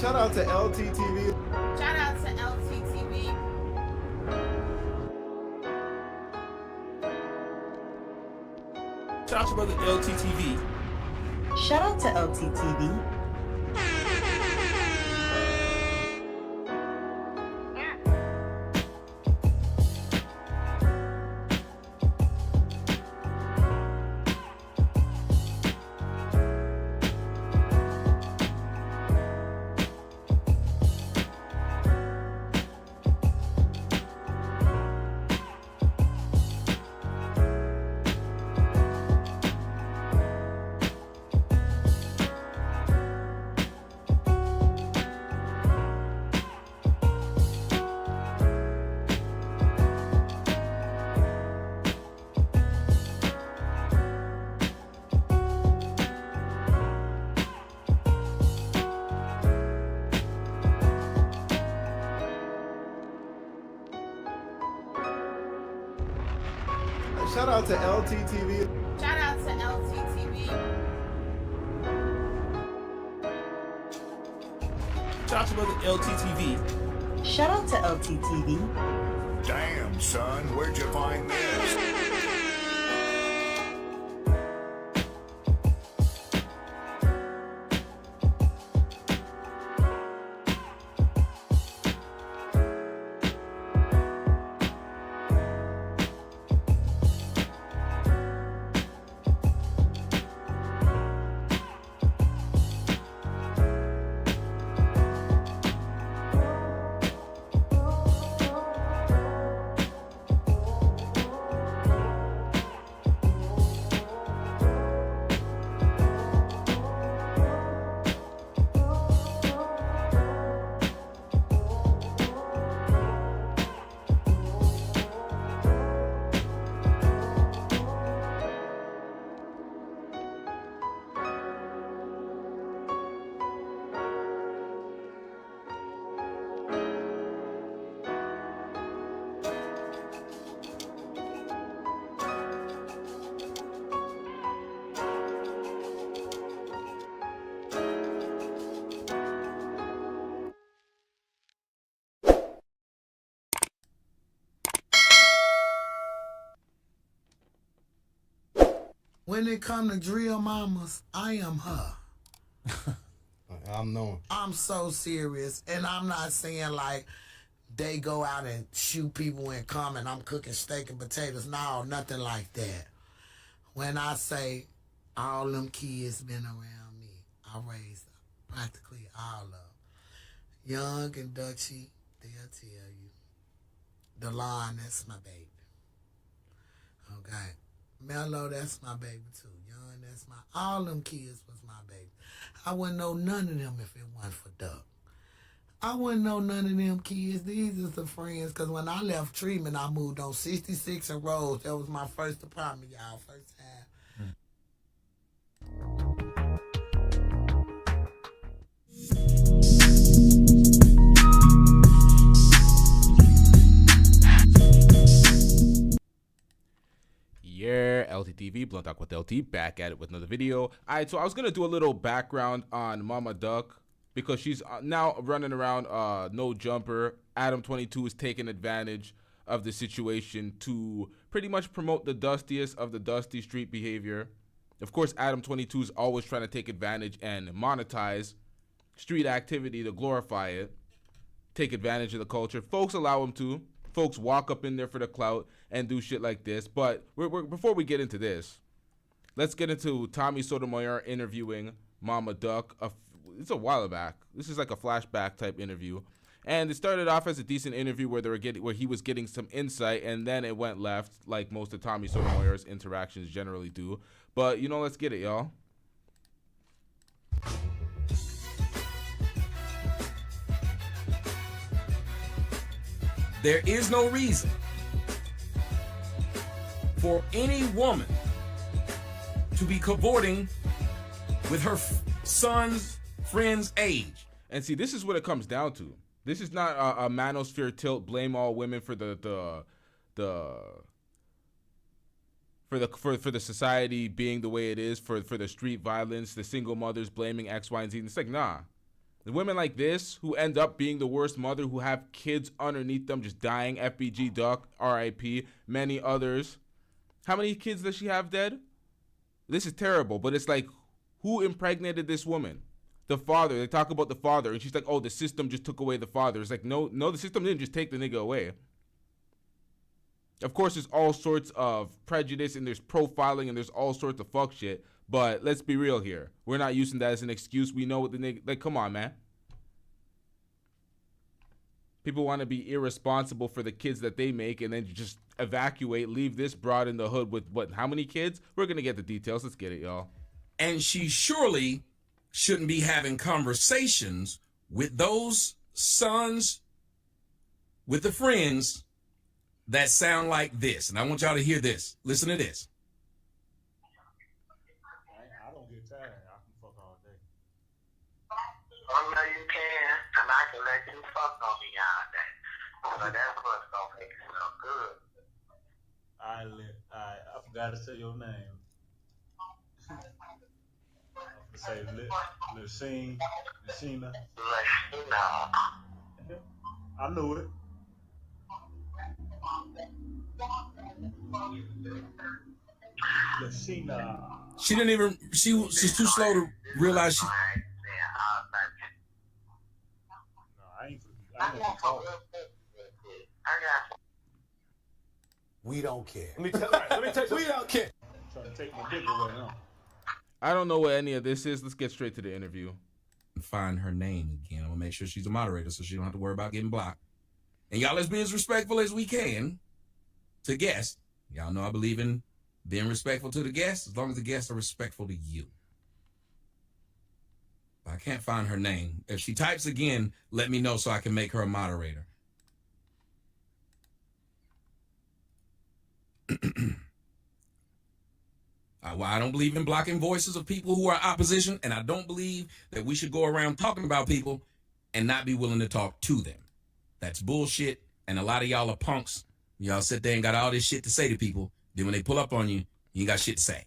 Shout out to LTTV. Shout out to LTTV. Shout out to brother LTTV. Shout out to LTTV. Shout out to LTTV. Shout out to LTTV. Shout out to brother LTTV. Shout out to LTTV. Damn, son, where'd you find this? When it come to drill mamas, I am her. I'm knowing. I'm so serious, and I'm not saying like they go out and shoot people and come and I'm cooking steak and potatoes. No, nothing like that. When I say all them kids been around me, I raised practically all of them. Young and Dutchy, they'll tell you. Delon, that's my baby. Okay. Mello, that's my baby too. Young, that's my, all them kids was my baby. I wouldn't know none of them if it wasn't for Duck. I wouldn't know none of them kids. These is the friends, because when I left treatment, I moved on 66 and Rose. That was my first apartment, y'all, first time. Yeah, LTTV, Blunt Talk with LT, back at it with another video. All right, so I was going to do a little background on Mama Duck because she's now running around no jumper. Adam 22 is taking advantage of the situation to pretty much promote the dustiest of the dusty street behavior. Of course, Adam 22 is always trying to take advantage and monetize street activity to glorify it, take advantage of the culture. Folks allow him to. Folks walk up in there for the clout and do shit like this. But before we get into this, let's get into Tommy Sotomayor interviewing Mama Duck. It's a while back. This is like a flashback type interview. And it started off as a decent interview where he was getting some insight, and then it went left like most of Tommy Sotomayor's interactions generally do. But, you know, let's get it, y'all. There is no reason for any woman to be cavorting with her son's friend's age. And see, this is what it comes down to. This is not a manosphere tilt, blame all women for the society being the way it is, for the street violence, the single mothers blaming X, Y, and Z. It's like, nah. The women like this who end up being the worst mother, who have kids underneath them just dying, FBG Duck, RIP, many others. How many kids does she have dead? This is terrible, but it's like, who impregnated this woman? The father. They talk about the father, and she's like, oh, the system just took away the father. It's like, no, the system didn't just take the nigga away. Of course, there's all sorts of prejudice, and there's profiling, and there's all sorts of fuck shit. But let's be real here. We're not using that as an excuse. We know what the nigga... Like, come on, man. People want to be irresponsible for the kids that they make and then just evacuate, leave this broad in the hood with, what, how many kids? We're going to get the details. Let's get it, y'all. And she surely shouldn't be having conversations with those sons, with the friends that sound like this. And I want y'all to hear this. Listen to this. I don't get tired. I can fuck all day. Oh, no, you can, and I can let you fuck on me all day. So that's what's gonna make it so good. I forgot to say your name. I say Lucina. Lashina. I knew it. Lucina. She didn't even, she's too slow to realize she... No, I ain't gonna talk. We don't care. Let me tell you, we don't care. Trying to take my dick away, huh? I don't know what any of this is. Let's get straight to the interview. Find her name again. I'm gonna make sure she's a moderator so she don't have to worry about getting blocked. And y'all, let's be as respectful as we can to guests. Y'all know I believe in being respectful to the guests as long as the guests are respectful to you. I can't find her name. If she types again, let me know so I can make her a moderator. Well, I don't believe in blocking voices of people who are opposition, and I don't believe that we should go around talking about people and not be willing to talk to them. That's bullshit, and a lot of y'all are punks. Y'all sit there and got all this shit to say to people. Then when they pull up on you, you ain't got shit to say.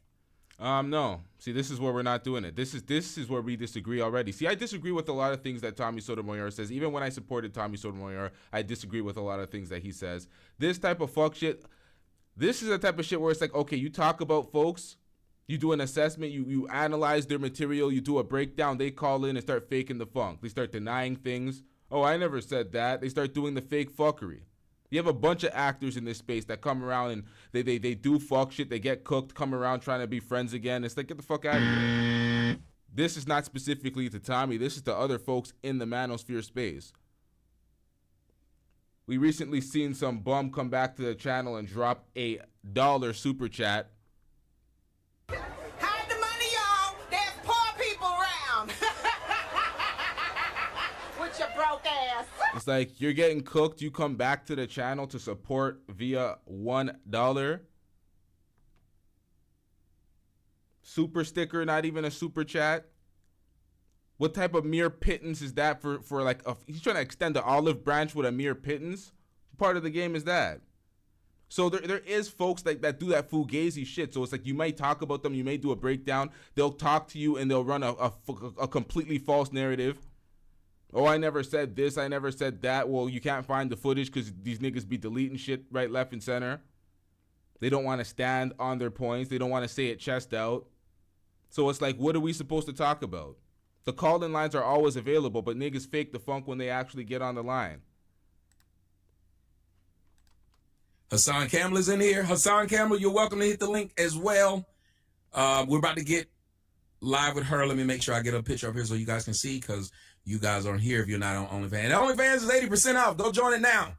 No. See, this is where we're not doing it. This is where we disagree already. See, I disagree with a lot of things that Tommy Sotomayor says. Even when I supported Tommy Sotomayor, I disagree with a lot of things that he says. This type of fuck shit, this is the type of shit where it's like, okay, you talk about folks, you do an assessment, you analyze their material, you do a breakdown, they call in and start faking the funk. They start denying things. Oh, I never said that. They start doing the fake fuckery. You have a bunch of actors in this space that come around and they do fuck shit. They get cooked, come around trying to be friends again. It's like, get the fuck out of here. This is not specifically to Tommy. This is to other folks in the manosphere space. We recently seen some bum come back to the channel and drop $1 super chat. Hide the money, y'all. There's poor people around. With your broke ass. It's like, you're getting cooked. You come back to the channel to support via $1. Super sticker, not even a super chat. What type of mere pittance is that for like he's trying to extend the olive branch with a mere pittance? What part of the game is that? So there is folks that do that fugazi shit. So it's like, you might talk about them, you may do a breakdown, they'll talk to you and they'll run a completely false narrative. Oh, I never said this, I never said that. Well, you can't find the footage because these niggas be deleting shit right, left, and center. They don't want to stand on their points. They don't want to say it chest out. So it's like, what are we supposed to talk about? The call-in lines are always available, but niggas fake the funk when they actually get on the line. Hassan Campbell is in here. Hassan Campbell, you're welcome to hit the link as well. We're about to get live with her. Let me make sure I get a picture up here so you guys can see, because you guys aren't here if you're not on OnlyFans. OnlyFans is 80% off. Go join it now.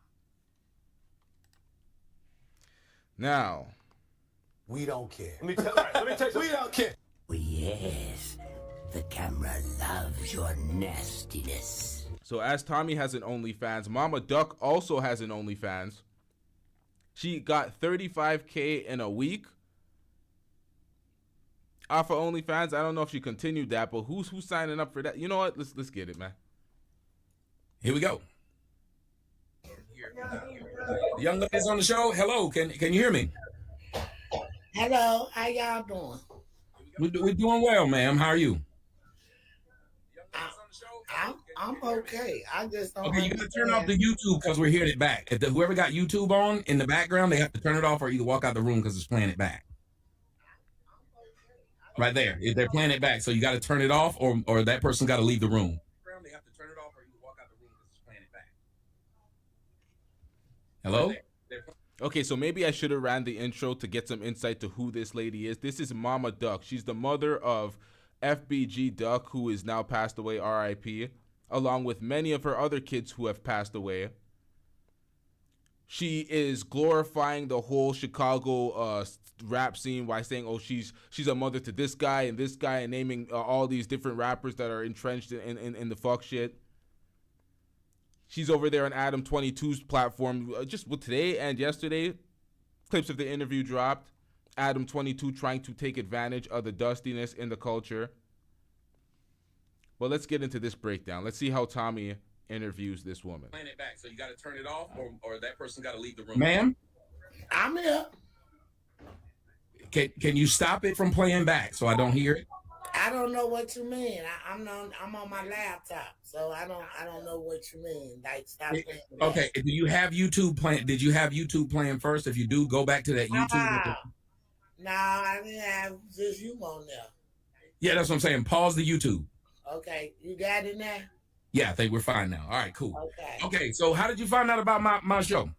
Now, We don't care. Let me tell you, we don't care. Oh, yes. The camera loves your nastiness. so as Tommy has an OnlyFans, Mama Duck also has an OnlyFans. She got 35K in a week off of OnlyFans. I don't know if she continued that, but who's signing up for that? You know what? Let's get it, man. Here we go. The young ladies on the show. Hello, can you hear me? Hello, how y'all doing? We're doing well, ma'am. How are you? I'm okay. I just don't. Okay, you gotta turn off the YouTube because we're hearing it back. If whoever got YouTube on in the background, they have to turn it off or either walk out the room because it's playing it back. Right there, if they're playing it back, so you got to turn it off, or that person got to leave the room. They have to turn it off or either walk out the room because it's playing it back. Hello. Okay, so maybe I should have ran the intro to get some insight to who this lady is. This is Mama Duck. She's the mother of FBG Duck, who is now passed away, R.I.P., along with many of her other kids who have passed away. She is glorifying the whole Chicago rap scene by saying, oh, she's a mother to this guy, and naming all these different rappers that are entrenched in the fuck shit. She's over there on Adam 22's platform just today and yesterday. Clips of the interview dropped. Adam 22 trying to take advantage of the dustiness in the culture. But let's get into this breakdown. Let's see how Tommy interviews this woman. Playing it back, so you got to turn it off, or that person got to leave the room. Ma'am, I'm here. Can you stop it from playing back so I don't hear it? I don't know what you mean. I'm on my laptop, so I don't know what you mean. Like stop playing. Okay, do you have YouTube playing? Did you have YouTube playing first? If you do, go back to that YouTube. No, I didn't have just you on there. Yeah, that's what I'm saying. Pause the YouTube. Okay, you got it now? Yeah, I think we're fine now. All right, cool. Okay. Okay, so how did you find out about my show?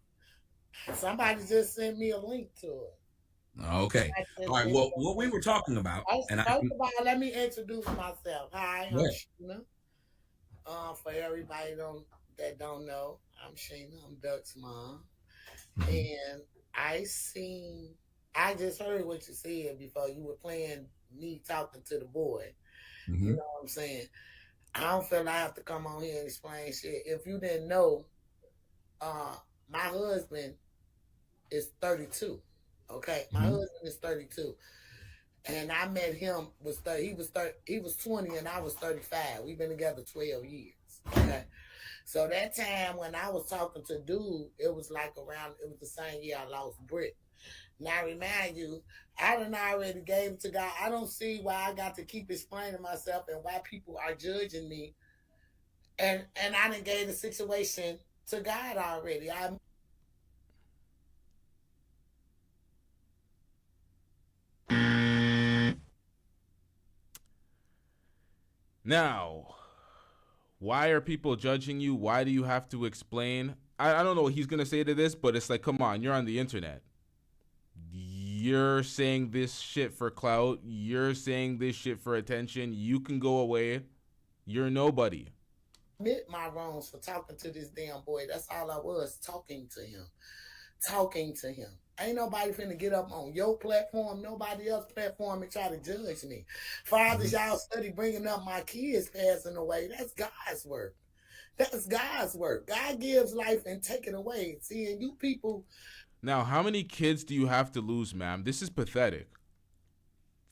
Somebody just sent me a link to it. Okay. All right, well, what we were talking about. First of all, let me introduce myself. Hi, I'm Sheena. For everybody that don't know, I'm Sheena. I'm Duck's mom. And I just heard what you said before. You were playing me talking to the boy. Mm-hmm. You know what I'm saying? I don't feel I have to come on here and explain shit. If you didn't know, my husband is 32. Okay, my husband is 32, and I met him he was 20 and I was 35. We've been together 12 years. Okay, so that time when I was talking to dude, it was the same year I lost Britt. Now I remind you, I done already gave it to God. I don't see why I got to keep explaining myself and why people are judging me. And I done gave the situation to God already. Now, why are people judging you? Why do you have to explain? I don't know what he's going to say to this, but it's like, come on, you're on the internet. You're saying this shit for clout. You're saying this shit for attention. You can go away. You're nobody. Admit my wrongs for talking to this damn boy. That's all I was, talking to him. Ain't nobody finna get up on your platform, nobody else's platform, and try to judge me. Fathers, y'all study bringing up my kids passing away. That's God's work. That's God's work. God gives life and take it away. Seeing you people. Now, how many kids do you have to lose, ma'am? This is pathetic.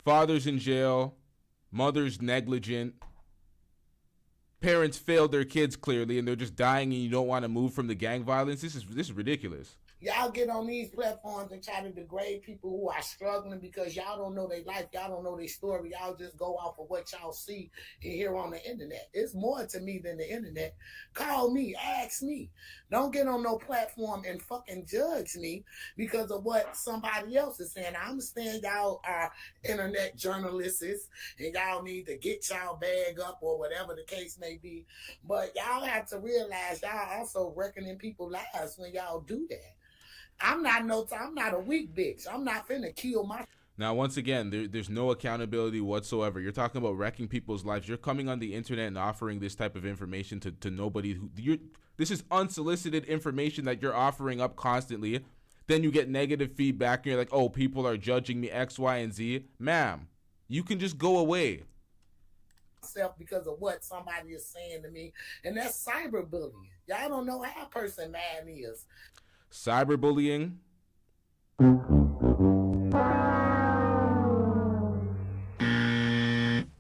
Fathers in jail, mothers negligent, parents failed their kids clearly, and they're just dying, and you don't want to move from the gang violence. This is ridiculous. Y'all get on these platforms and try to degrade people who are struggling because y'all don't know their life, y'all don't know their story. Y'all just go off of what y'all see and hear on the internet. It's more to me than the internet. Call me, ask me. Don't get on no platform and fucking judge me because of what somebody else is saying. I understand y'all are internet journalists and y'all need to get y'all bag up or whatever the case may be. But y'all have to realize y'all also reckoning people's lives when y'all do that. I'm not a weak bitch. I'm not finna kill my. Now, once again, there's no accountability whatsoever. You're talking about wrecking people's lives. You're coming on the internet and offering this type of information to nobody. This is unsolicited information that you're offering up constantly. Then you get negative feedback and you're like, oh, people are judging me X, Y, and Z. Ma'am, you can just go away. Because of what somebody is saying to me. And that's cyberbullying. Y'all don't know how a person mad is. Cyberbullying.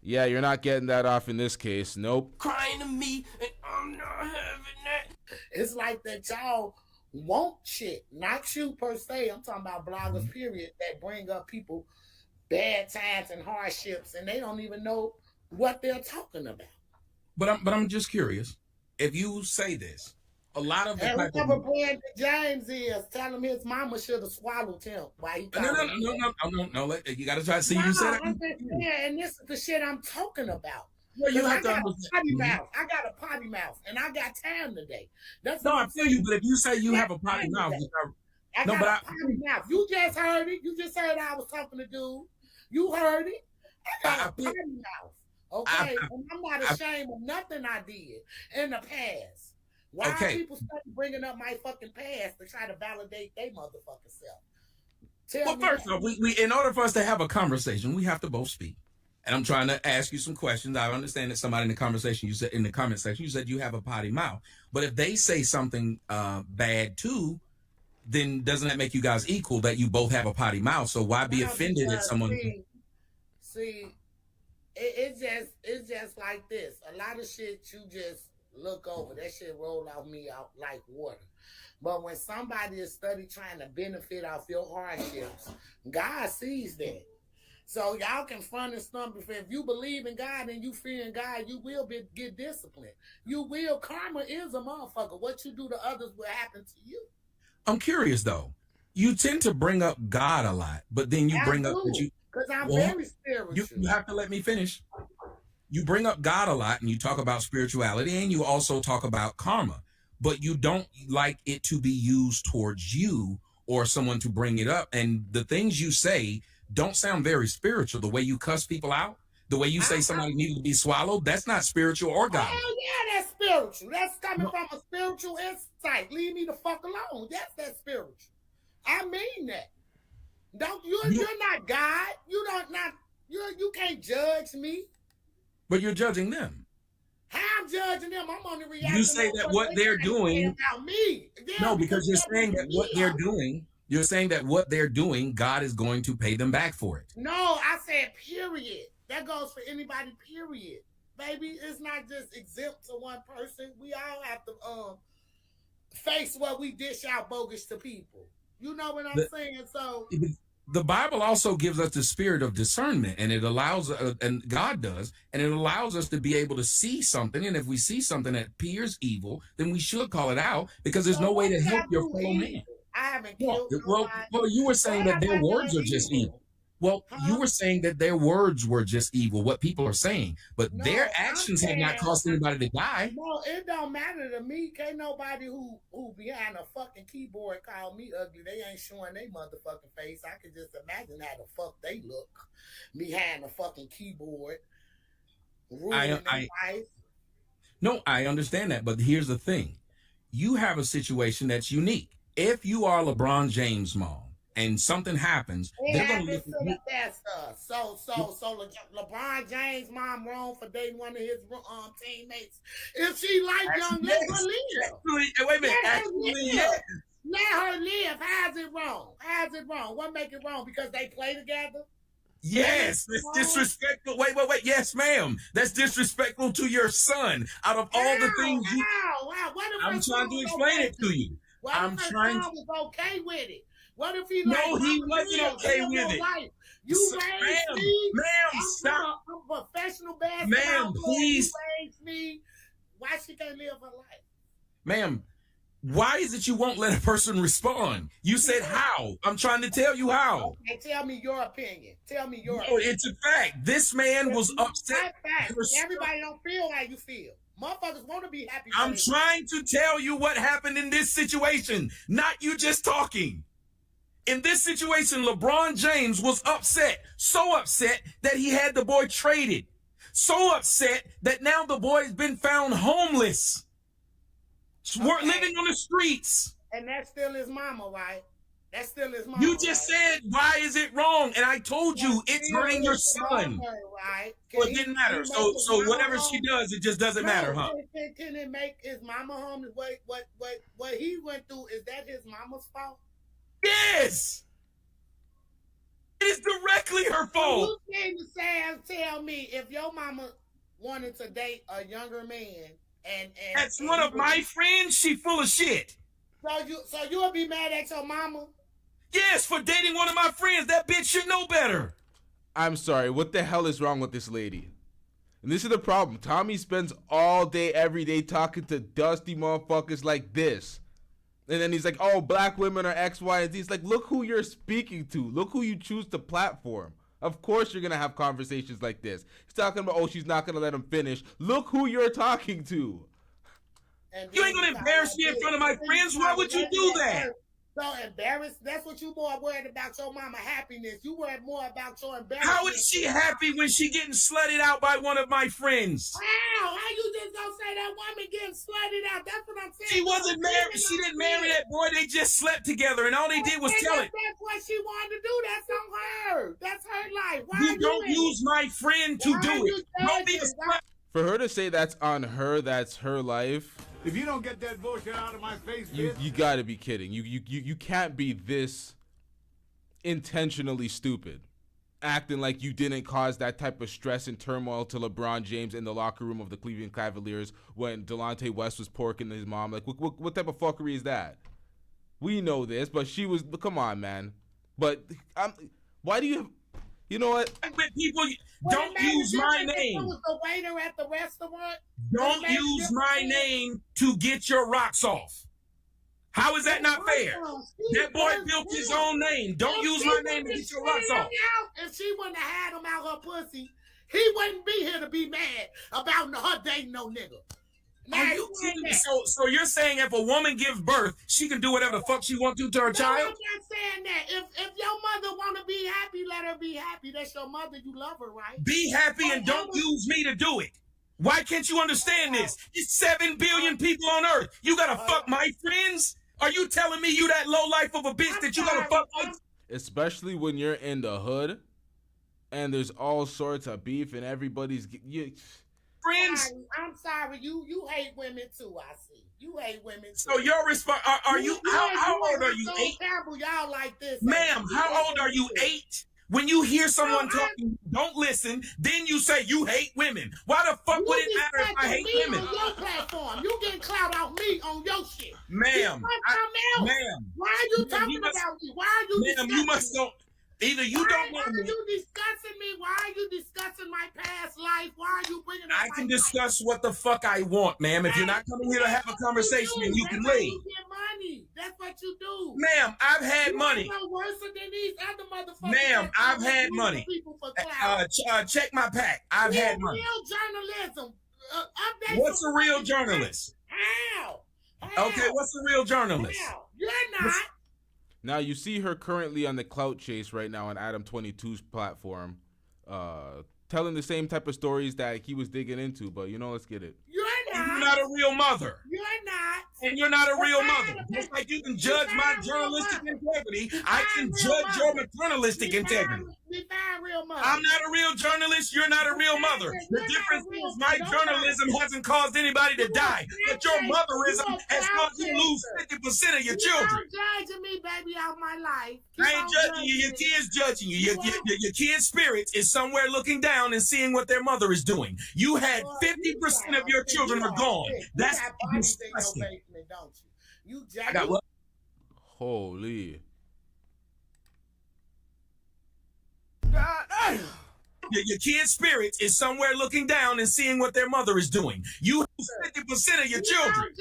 Yeah, you're not getting that off in this case. Nope. Crying to me, and I'm not having that. It's like that y'all want shit, not you per se. I'm talking about bloggers, period, that bring up people bad times and hardships, and they don't even know what they're talking about. But I'm just curious. If you say this, a lot of the And type whoever of Brandon James is, tell him his mama should have swallowed him. Why he no. You got to try to see. You said I'm just saying, and this is the shit I'm talking about. Well, you have to got a understand. potty mouth. I got a potty mouth, and I got time today. That's No, what I I'm feel saying. you. But if you say you have a potty time mouth, today. I no, got but a potty mouth. You just heard it. You just heard I was talking to dude. You heard it. I got a potty mouth. Okay, and I'm not ashamed of nothing I did in the past. Why are people starting bringing up my fucking past to try to validate their motherfucking self? Well, first off, we in order for us to have a conversation, we have to both speak. And I'm trying to ask you some questions. I understand that somebody in the conversation, you said in the comment section, you said you have a potty mouth. But if they say something bad too, then doesn't that make you guys equal that you both have a potty mouth? So why be offended at someone? See, it's just like this. A lot of shit you just look over. That shit roll off me out like water. But when somebody is study trying to benefit off your hardships, God sees that. So y'all can front and stumble. If you believe in God and you fear in God, you will get disciplined. You will. Karma is a motherfucker. What you do to others will happen to you. I'm curious though. You tend to bring up God a lot, but then you bring up that you because I'm very spiritual. You have to let me finish. You bring up God a lot and you talk about spirituality and you also talk about karma, but you don't like it to be used towards you or someone to bring it up. And the things you say don't sound very spiritual. The way you cuss people out, the way you say somebody needed to be swallowed, that's not spiritual or God. Oh, yeah, that's spiritual. That's coming from a spiritual insight. Leave me the fuck alone. Yes, that's spiritual. I mean that. You're not God. You can't judge me. But you're judging them. How I'm judging them? I'm only reacting. You say that what they're doing about me. Yeah, no, because you're saying that what they're doing. You're saying that what they're doing, God is going to pay them back for it. No, I said period. That goes for anybody, period. Baby, it's not just exempt to one person. We all have to face what we dish out bogus to people. You know what I'm saying? So the Bible also gives us the spirit of discernment, and it allows, and God does, and it allows us to be able to see something. And if we see something that appears evil, then we should call it out because there's no way to help your fellow man. I haven't killed well, you were saying that their words are just evil. Well, you were saying that their words were just evil, what people are saying, but their actions have not caused anybody to die. No, it don't matter to me. Can't nobody who behind a fucking keyboard call me ugly. They ain't showing their motherfucking face. I can just imagine how the fuck they look behind a fucking keyboard. No, I understand that, but here's the thing. You have a situation that's unique. If you are LeBron James' mom and something happens, they're going to look at you. So LeBron James' mom wrong for dating one of his teammates. If she like young, let her live. Wait a minute. Let her live. How's it wrong? How's it wrong? What make it wrong? Because they play together? Yes, that's disrespectful. Wait. Yes, ma'am. That's disrespectful to your son. Out of all the things you... I'm trying to explain it to you. I'm trying to... was okay with it. What if he No, he wasn't okay with it. You raised me. Ma'am, stop. I'm a professional basketball player. Please. You raised me. Why she can't live her life? Ma'am, why is it you won't let a person respond? You said how. I'm trying to tell you how. Okay, tell me your opinion. No, it's a fact. This man was upset. Everybody don't feel how you feel. Motherfuckers want to be happy. I'm trying to tell you what happened in this situation, not you just talking. In this situation, LeBron James was upset, so upset that he had the boy traded, so upset that now the boy's been found homeless, living on the streets. And that's still his mama, right? That's still his mama. You just said, why is it wrong? And I told you, it's hurting your son. Right? Well, it didn't matter. So whatever she does, it just doesn't matter, huh? Can it make his mama homeless? What he went through, is that his mama's fault? Yes! It is directly her fault. So you came to say, tell me, if your mama wanted to date a younger man and that's one of my friends, she full of shit. So you'll be mad at your mama? Yes, for dating one of my friends. That bitch should know better. I'm sorry, what the hell is wrong with this lady? And this is the problem. Tommy spends all day, every day talking to dusty motherfuckers like this. And then he's like, oh, black women are X, Y, and Z. It's like, look who you're speaking to. Look who you choose to platform. Of course you're going to have conversations like this. He's talking about, oh, she's not going to let him finish. Look who you're talking to. You ain't going to embarrass me in front of my friends. Why would you do that? So embarrassed. That's what you more worried about your mama happiness. You worried more about your embarrassment. How is she happy when she getting slutted out by one of my friends? Wow, how you just gonna say that woman getting slutted out? That's what I'm saying. She wasn't married. She didn't marry that boy. They just slept together, and all they did was tell it. That's what she wanted to do. That's on her. That's her life. Why You don't use my friend to do it. Don't be a slut. For her to say that's on her, that's her life. If you don't get that bullshit out of my face, You gotta be kidding. You can't be this intentionally stupid, acting like you didn't cause that type of stress and turmoil to LeBron James in the locker room of the Cleveland Cavaliers when Delonte West was porking his mom. Like, what type of fuckery is that? We know this, but she was. Come on, man. But why do you? You know what? People, don't use my name. Was the waiter at the restaurant? Don't use my name to get your rocks off. How is that not fair? That boy built his own name. Don't use my name to get your rocks off. If she wouldn't have had him out her pussy, he wouldn't be here to be mad about her dating no nigga. Are you kidding me? So you're saying if a woman gives birth, she can do whatever the fuck she wants to her child? I'm not saying that. If your mother want to be happy, let her be happy. That's your mother. You love her, right? Be happy and don't use me to do it. Why can't you understand this? It's 7 billion people on Earth. You gotta fuck my friends? Are you telling me you that low life of a bitch that you gotta fuck my... Especially when you're in the hood and there's all sorts of beef and everybody's... Friends? I'm sorry. You hate women too, I see. You hate women too. So your response... Are you... How old are you? 8? Terrible, y'all like this. Ma'am, how old are you? 8? When you hear someone talking, don't listen, then you say you hate women. Why the fuck would it matter if I hate women? On your platform. You getting clout off me on your shit. Ma'am. Ma'am. Why are you talking about me? Why are you discussing me? You must don't... Either you don't know me. Why are you discussing me? Why are you discussing my past life? Why are you bringing up I can discuss what the fuck I want, ma'am. If you're not coming here to have a conversation, then you can leave. You get money. That's what you do. Ma'am, I've had money. No worse than these other motherfuckers. Ma'am, I've had money. Check my pack. I've had money. Real journalism. What's a real journalist? How? Okay, what's a real journalist? How? You're not. Now, you see her currently on the clout chase right now on Adam 22's platform, telling the same type of stories that he was digging into, but, let's get it. You're not a real mother. You're not. And you're not a real mother. Just like you can judge my journalistic integrity, I can judge your maternalistic integrity. I'm not a real journalist. You're not a real mother. The difference is my journalism hasn't caused anybody to die, but your motherism has caused you to lose 50% of your children. You're judging me, baby, out my life. I ain't judging you. Your kid's judging you. Your kid's spirit is somewhere looking down and seeing what their mother is doing. You had 50% of your children are gone. That's disgusting. Don't you? I got what? Holy. Your kid's spirit is somewhere looking down and seeing what their mother is doing. You have 50% of your children.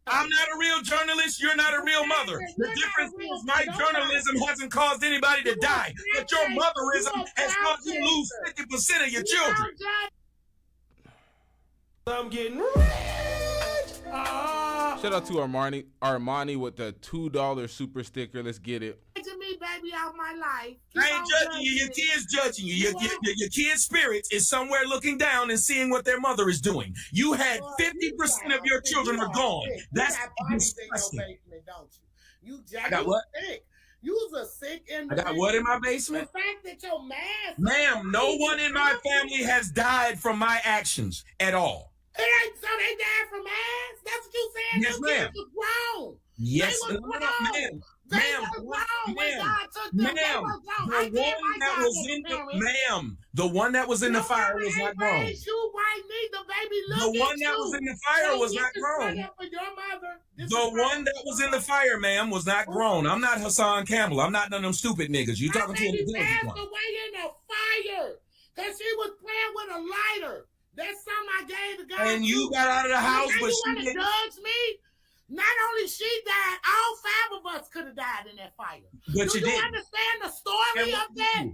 I'm not a real journalist. You're not a real mother. The difference is my journalism hasn't caused anybody to die, but your motherism has caused you to lose 50% of your children. I'm getting rich. Shout out to Armani with the $2 super sticker. Let's get it. Me, baby, out my life. I ain't judging you. Your kid's judging you. Your kid's spirit is somewhere looking down and seeing what their mother is doing. You had 50% of your children are gone. That's disgusting. You I got what? You's a sick individual. I got what in my basement? The fact that your mask. Ma'am, no one in my family has died from my actions at all. It ain't so they died from ass? That's what you saying? Yes, ma'am. Was wrong. Yes, ma'am. The one that was in the fire was not grown. The one that was in the fire was not grown. The one that was in the fire, ma'am, was not grown. I'm not Hassan Campbell. I'm not none of them stupid niggas. You talking to a passed away in a fire because she was playing with a lighter. That's something I gave to God. And you got out of the house, now but you she want to didn't. judge me? Not only she died, all 5 of us could have died in that fire. But Do you didn't. understand the story of that?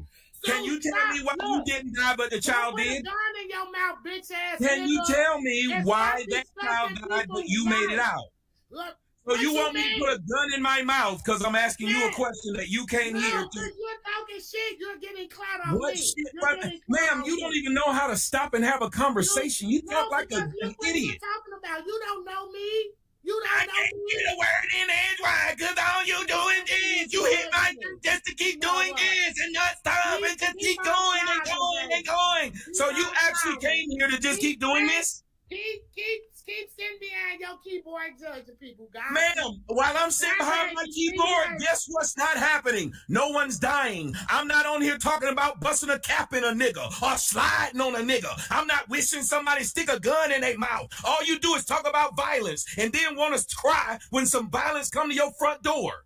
Can you tell me why you didn't die, but the child Put a did? gun in your mouth, bitch ass. Can you nigga, tell me and why stop that child disrespecting died, but you people's made it lives. out? Look, So what you want me to mean? put a gun in my mouth because I'm asking you a Yes. question that you came No, here because to. you're talking shit. You're getting clout on What me. shit, You're bro? getting clout Ma'am, on you me. don't even know how to stop and have a conversation. You No, talk like because an look what idiot. you're talking about. You don't know me. You don't I know can't me. get a word in edgewise because all you doing is you hit my just to keep doing this and not stop and just keep going and going and going. So you actually came here to just keep doing this? Keep sitting behind your keyboard judging people, guys. Ma'am, while I'm sitting behind my keyboard, guess what's not happening? No one's dying. I'm not on here talking about busting a cap in a nigga or sliding on a nigga. I'm not wishing somebody stick a gun in their mouth. All you do is talk about violence and then want us to cry when some violence come to your front door.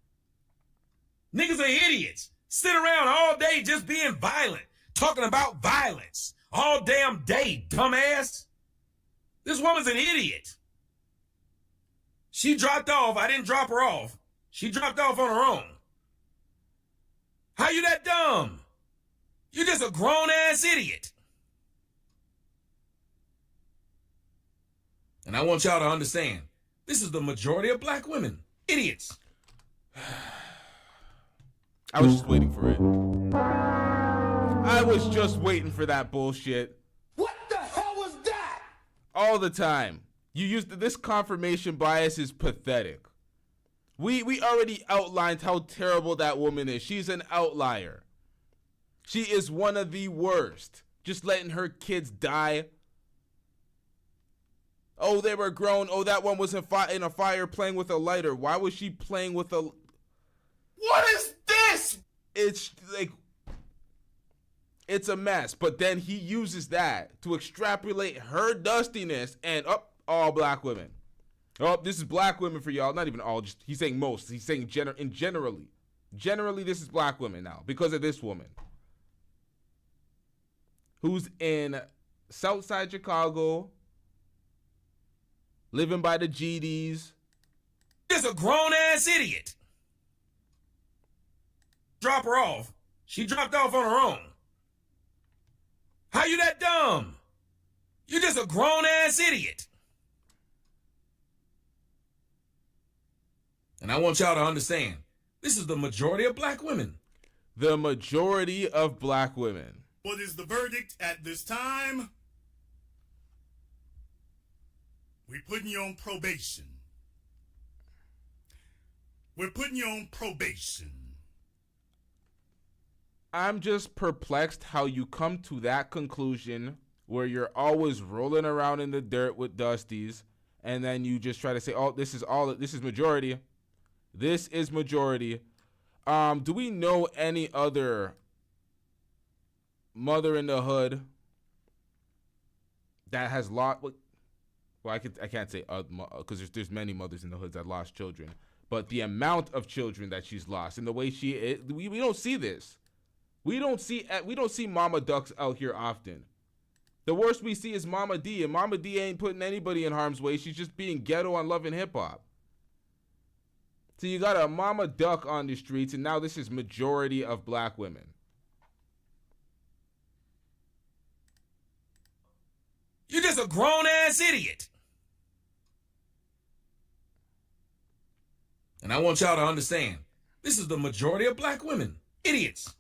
Niggas are idiots. Sit around all day just being violent, talking about violence all damn day, dumbass. This woman's an idiot. She dropped off. I didn't drop her off. She dropped off on her own. How you that dumb? You're just a grown-ass idiot. And I want y'all to understand, this is the majority of black women. Idiots. I was just waiting for it. I was just waiting for that bullshit. What the hell was that? All the time. You used this confirmation bias is pathetic. We already outlined how terrible that woman is. She's an outlier. She is one of the worst. Just letting her kids die. Oh, they were grown. Oh, that one was in a fire playing with a lighter. Why was she playing with a... What is this? It's like... It's a mess. But then he uses that to extrapolate her dustiness and all black women. Oh, this is black women for y'all. Not even all. Just he's saying most. He's saying generally. Generally, this is black women now because of this woman who's in Southside Chicago, living by the GDs. Just a grown-ass idiot. Drop her off. She dropped off on her own. How you that dumb? You're just a grown-ass idiot. And I want y'all to understand, this is the majority of black women. The majority of black women. What is the verdict at this time? We're putting you on probation. We're putting you on probation. I'm just perplexed how you come to that conclusion where you're always rolling around in the dirt with Dusties and then you just try to say, oh, this is majority. This is majority. Do we know any other mother in the hood that has lost? Well, I can't say because there's many mothers in the hoods that lost children, but the amount of children that she's lost and the way we don't see this. We don't see Mama Ducks out here often. The worst we see is Mama D, and Mama D ain't putting anybody in harm's way. She's just being ghetto on Love and Hip Hop. So you got a Mama Duck on the streets, and now this is majority of black women. You're just a grown-ass idiot. And I want y'all to understand, this is the majority of black women. Idiots.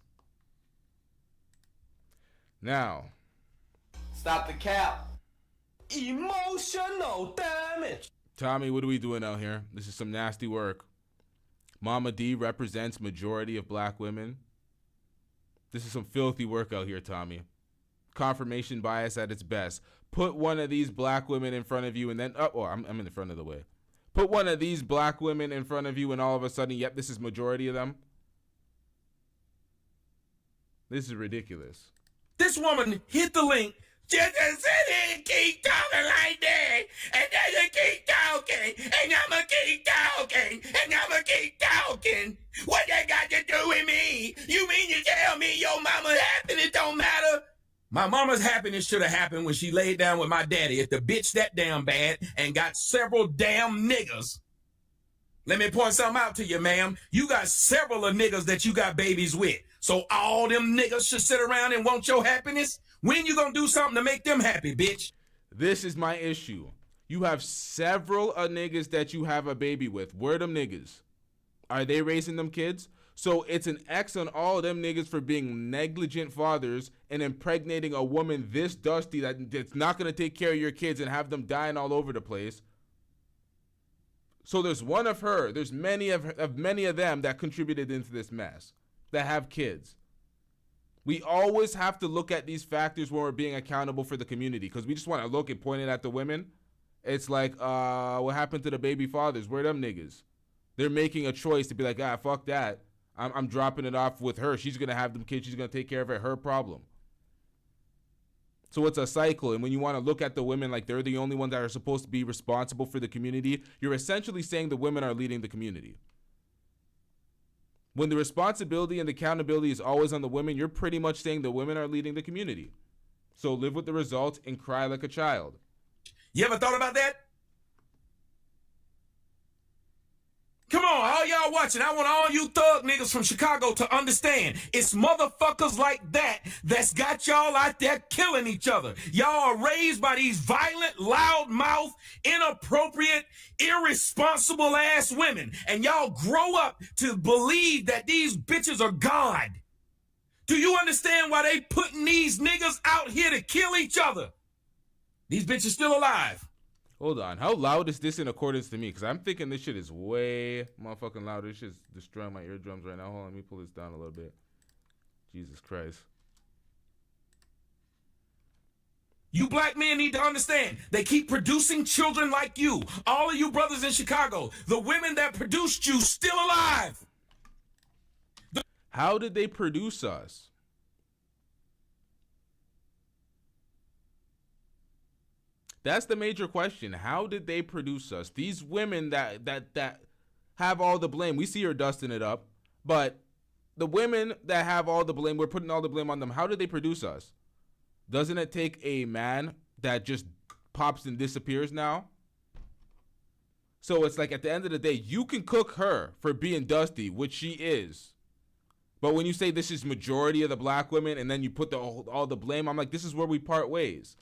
Now. Stop the cap. Emotional damage. Tommy, what are we doing out here? This is some nasty work. Mama D represents majority of black women. This is some filthy work out here, Tommy. Confirmation bias at its best. Put one of these black women in front of you and then, I'm in the front of the way. Put one of these black women in front of you and all of a sudden, yep, this is majority of them. This is ridiculous. This woman hit the link. Just sit here and keep talking like that. And then keep talking. And I'ma keep talking. And I'ma keep talking. What that got to do with me? You mean you tell me your mama happened, it don't matter? My My mama's happiness should have happened when she laid down with my daddy at the bitch that damn bad and got several damn niggas. Let me point something out to you, ma'am. You got several of niggas that you got babies with. So all them niggas should sit around and want your happiness? When you gonna do something to make them happy, bitch? This is my issue. You have several niggas that you have a baby with. Where them niggas? Are they raising them kids? So it's an X on all them niggas for being negligent fathers and impregnating a woman this dusty that's not going to take care of your kids and have them dying all over the place. So there's one of her. There's many of them that contributed into this mess that have kids. We always have to look at these factors when we're being accountable for the community, because we just want to look and point it at the women. It's like, what happened to the baby fathers? Where them niggas? They're making a choice to be like, fuck that. I'm dropping it off with her. She's going to have them kids. She's going to take care of it. Her problem. So it's a cycle. And when you want to look at the women like they're the only ones that are supposed to be responsible for the community, you're essentially saying the women are leading the community. When the responsibility and the accountability is always on the women, you're pretty much saying the women are leading the community. So live with the results and cry like a child. You ever thought about that? Come on, all y'all watching, I want all you thug niggas from Chicago to understand it's motherfuckers like that that's got y'all out there killing each other. Y'all are raised by these violent, loudmouth, inappropriate, irresponsible ass women, and y'all grow up to believe that these bitches are God. Do you understand why they putting these niggas out here to kill each other? These bitches still alive. Hold on. How loud is this in accordance to me? Because I'm thinking this shit is way motherfucking loud. This shit's destroying my eardrums right now. Hold on. Let me pull this down a little bit. Jesus Christ. You black men need to understand. They keep producing children like you. All of you brothers in Chicago. The women that produced you still alive. How did they produce us? That's the major question. How did they produce us? These women that have all the blame. We see her dusting it up, but the women that have all the blame, we're putting all the blame on them. How did they produce us? Doesn't it take a man that just pops and disappears now? So it's like at the end of the day, you can cook her for being dusty, which she is. But when you say this is majority of the black women and then you put all the blame, I'm like, this is where we part ways.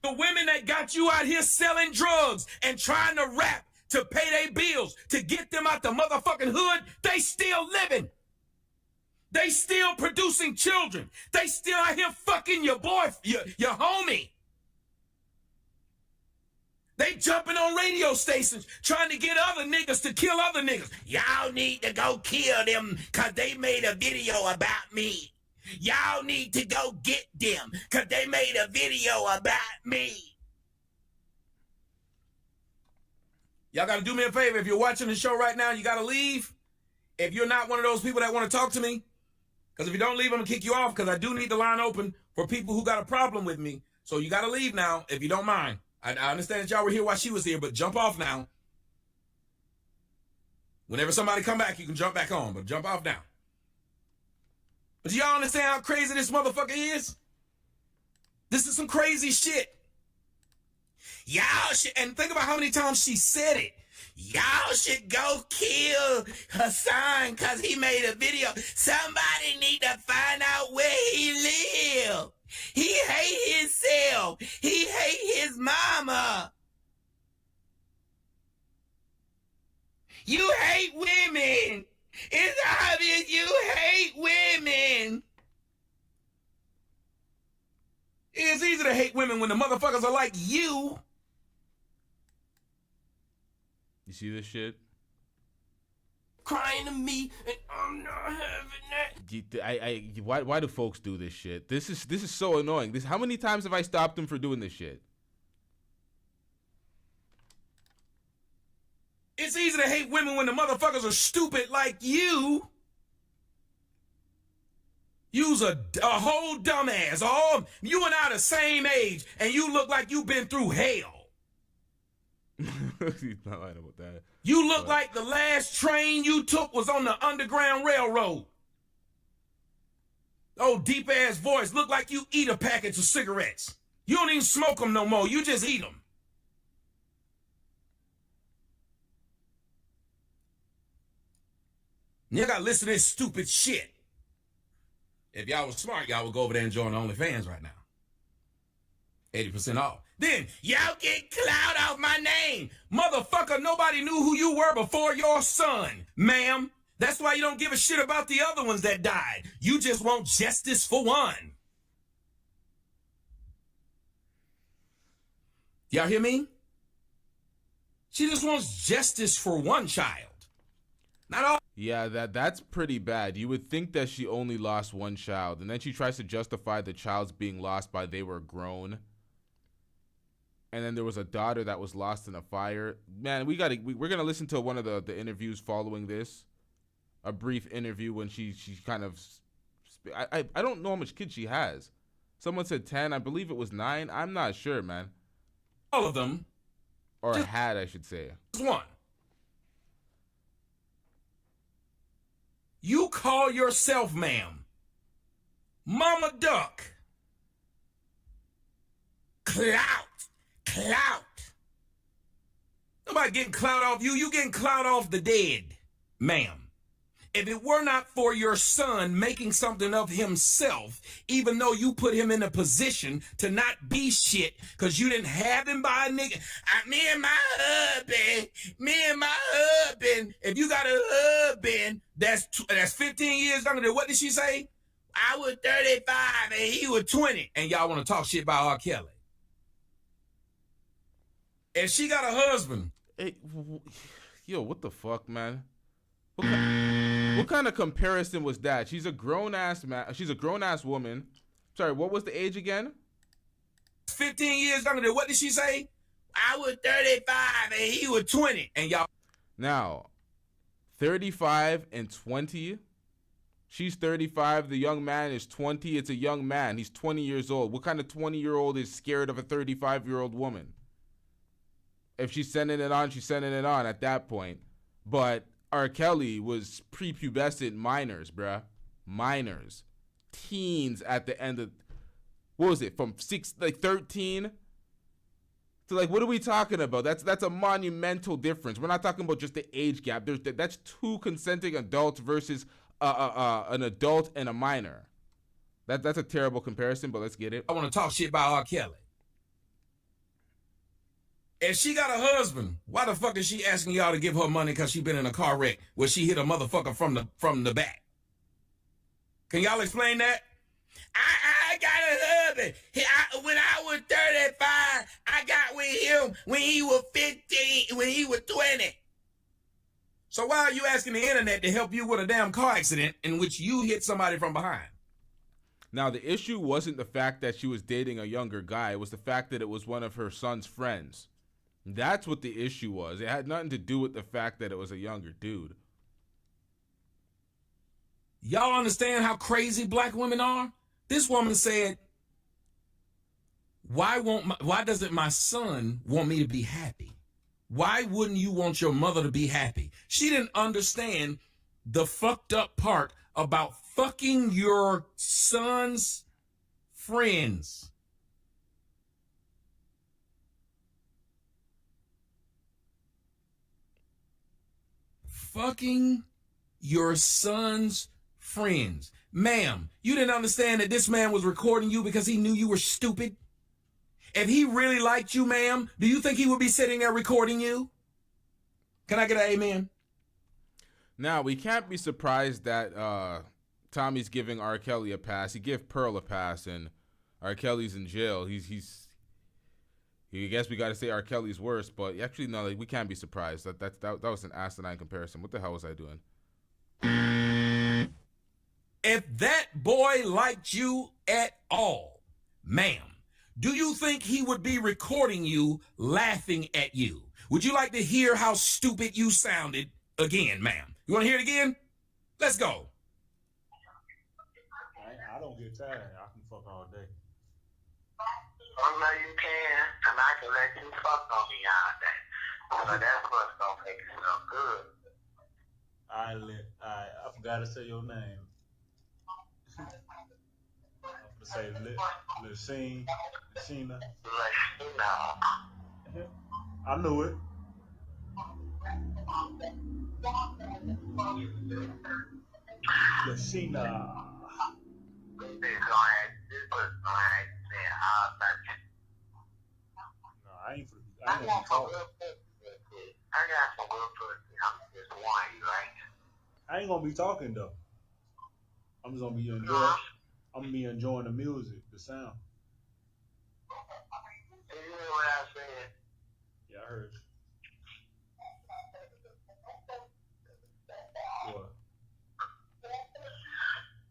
The women that got you out here selling drugs and trying to rap to pay their bills, to get them out the motherfucking hood, they still living. They still producing children. They still out here fucking your boy, your homie. They jumping on radio stations trying to get other niggas to kill other niggas. Y'all need to go kill them because they made a video about me. Y'all need to go get them because they made a video about me. Y'all got to do me a favor. If you're watching the show right now, you got to leave. If you're not one of those people that want to talk to me, because if you don't leave, I'm going to kick you off because I do need the line open for people who got a problem with me. So you got to leave now if you don't mind. I understand that y'all were here while she was here, but jump off now. Whenever somebody come back, you can jump back on, but jump off now. But do y'all understand how crazy this motherfucker is? This is some crazy shit. Y'all should, and think about how many times she said it. Y'all should go kill Hassan because he made a video. Somebody need to find out where he live. He hate himself. He hate his mama. You hate women. It's obvious you hate women. It's easy to hate women when the motherfuckers are like you. You see this shit? Crying to me, and I'm not having that. Why do folks do this shit? This is so annoying. How many times have I stopped them for doing this shit? It's easy to hate women when the motherfuckers are stupid like you. You's a whole dumbass. You and I the same age, and you look like you've been through hell. He's not lying about that. You look like the last train you took was on the Underground Railroad. Oh, deep-ass voice. Look like you eat a package of cigarettes. You don't even smoke them no more. You just eat them. You gotta listen to this stupid shit. If y'all was smart, y'all would go over there and join the OnlyFans right now. 80% off. Then, y'all get clout off my name. Motherfucker, nobody knew who you were before your son, ma'am. That's why you don't give a shit about the other ones that died. You just want justice for one. Y'all hear me? She just wants justice for one child. Not all. Yeah, that's pretty bad. You would think that she only lost one child, and then she tries to justify the child's being lost by they were grown. And then there was a daughter that was lost in a fire. Man, we're gonna listen to one of the interviews following this. A brief interview when she kind of, I don't know how much kids she has. Someone said 10. I believe it was 9. I'm not sure, man. All of them. Or had, I should say. One. You call yourself, ma'am, Mama Duck. Clout. Nobody getting clout off you. You getting clout off the dead, ma'am. If it were not for your son making something of himself, even though you put him in a position to not be shit because you didn't have him by a nigga. Me and my husband. If you got a husband that's 15 years younger than, what did she say? I was 35 and he was 20. And y'all want to talk shit about R. Kelly. If she got a husband. Hey, yo, what the fuck, man? What kind of comparison was that? She's a grown-ass man. She's a grown-ass woman. Sorry, what was the age again? 15 years younger than, what did she say? I was 35 and he was 20. And y'all. Now, 35 and 20. She's 35. The young man is 20. It's a young man. He's 20 years old. What kind of 20-year-old is scared of a 35-year-old woman? If she's sending it on, she's sending it on at that point. But R. Kelly was prepubescent minors, bruh. Minors. Teens at the end of, what was it, from 13 to what are we talking about? That's a monumental difference. We're not talking about just the age gap. That's 2 consenting adults versus an adult and a minor. That's a terrible comparison, but let's get it. I want to talk shit about R. Kelly. If she got a husband, why the fuck is she asking y'all to give her money because she been in a car wreck where she hit a motherfucker from the back? Can y'all explain that? I got a husband. When I was 35, I got with him when he was 15, when he was 20. So why are you asking the internet to help you with a damn car accident in which you hit somebody from behind? Now, the issue wasn't the fact that she was dating a younger guy. It was the fact that it was one of her son's friends. That's what the issue was. It had nothing to do with the fact that it was a younger dude. Y'all understand how crazy black women are? This woman said, why doesn't my son want me to be happy? Why wouldn't you want your mother to be happy? She didn't understand the fucked up part about fucking your son's friends. Fucking your son's friends. Ma'am, you didn't understand that this man was recording you because he knew you were stupid? If he really liked you, ma'am, do you think he would be sitting there recording you? Can I get an amen? Now, we can't be surprised that Tommy's giving R. Kelly a pass. He gave Pearl a pass, and R. Kelly's in jail. I guess we got to say R. Kelly's worse, but actually, no, we can't be surprised. That was an asinine comparison. What the hell was I doing? If that boy liked you at all, ma'am, do you think he would be recording you laughing at you? Would you like to hear how stupid you sounded again, ma'am? You want to hear it again? Let's go. I don't get tired. I can fuck all day. Oh, no, you can, and I can let you fuck on me all day. So that's what's gonna make it so good. I forgot to say your name. Let's say Lucina. Lucina. I knew it. Lucina. No, I ain't gonna be talking. I got some good pussy. I'm just warning you, right? I ain't gonna be talking though. I'm just gonna be enjoying. I'm gonna be enjoying the music, the sound. You hear what I said? Yeah, I heard you. What?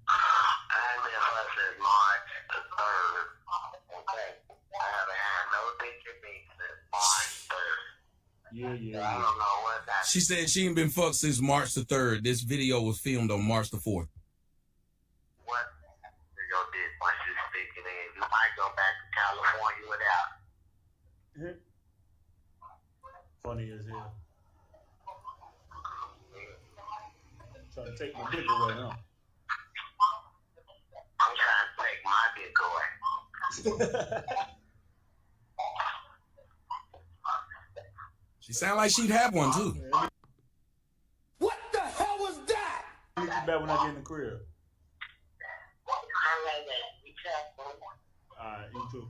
I've been hustling March the 3rd. Okay. I haven't had no picture me since March 3rd. Yeah. I don't know what that. She said she ain't been fucked since March the 3rd. This video was filmed on March the 4th. What your dick once you stick it in? You might go back to California without. Funny as hell. Trying to take my dick away, huh? I'm trying to take my dick away. She sound like she'd have one too. What the hell was that? Hit you back when I get in the crib. Alright, you too.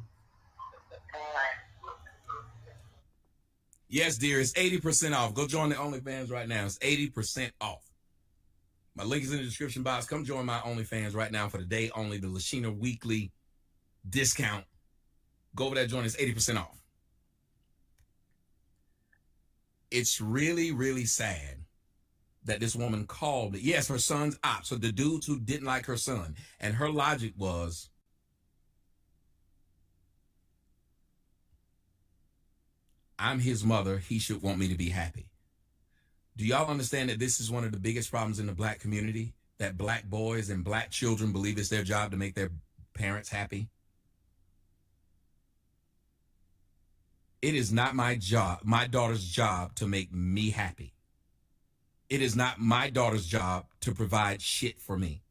Yes, dear, it's 80% off. Go join the OnlyFans right now. It's 80% off. My link is in the description box. Come join my OnlyFans right now for the day only. The Lashina Weekly discount. Go over there, join us. 80% off. It's really, really sad that this woman called. Yes, her son's op. So the dudes who didn't like her son. And her logic was, I'm his mother. He should want me to be happy. Do y'all understand that this is one of the biggest problems in the black community? That black boys and black children believe it's their job to make their parents happy? It is not my job, my daughter's job, to make me happy. It is not my daughter's job to provide shit for me.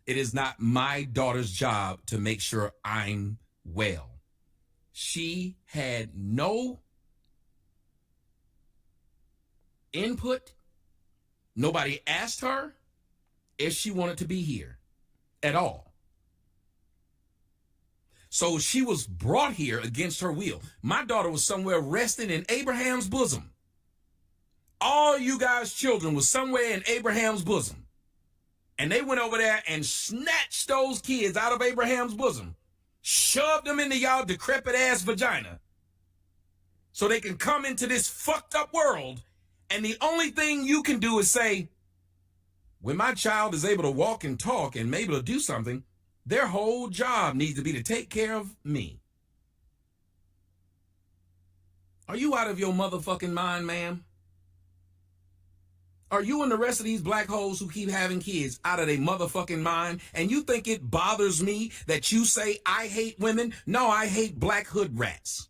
It is not my daughter's job to make sure I'm well. She had no input. Nobody asked her if she wanted to be here at all. So she was brought here against her will. My daughter was somewhere resting in Abraham's bosom. All you guys' children was somewhere in Abraham's bosom. And they went over there and snatched those kids out of Abraham's bosom, shoved them into y'all decrepit ass vagina so they can come into this fucked up world. And the only thing you can do is say, when my child is able to walk and talk and able to do something, their whole job needs to be to take care of me. Are you out of your motherfucking mind, ma'am? Are you and the rest of these black hoes who keep having kids out of their motherfucking mind? And you think it bothers me that you say I hate women? No, I hate black hood rats.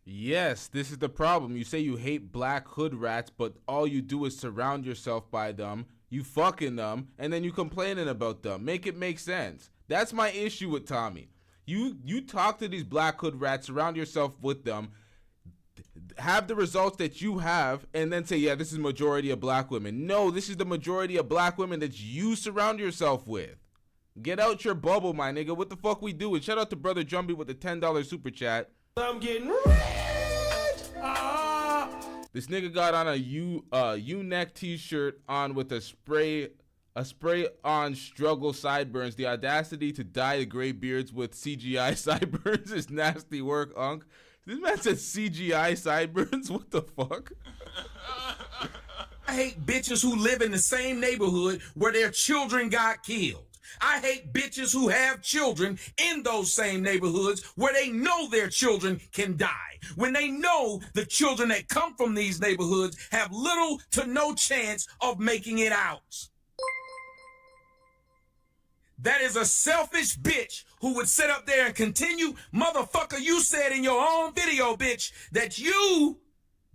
Yes, this is the problem. You say you hate black hood rats, but all you do is surround yourself by them. You fucking them, and then you complaining about them. Make it make sense. That's my issue with Tommy. You talk to these black hood rats, surround yourself with them, have the results that you have, and then say, yeah, this is majority of black women. No, this is the majority of black women that you surround yourself with. Get out your bubble, my nigga. What the fuck we doing? Shout out to Brother Jumpy with the $10 super chat. I'm getting rich. This nigga got on a U-neck t-shirt on with a spray on struggle sideburns. The audacity to dye the gray beards with CGI sideburns is nasty work, Unc. This man said CGI sideburns? What the fuck? I hate bitches who live in the same neighborhood where their children got killed. I hate bitches who have children in those same neighborhoods where they know their children can die. When they know the children that come from these neighborhoods have little to no chance of making it out. That is a selfish bitch who would sit up there and continue. Motherfucker, you said in your own video, bitch, that you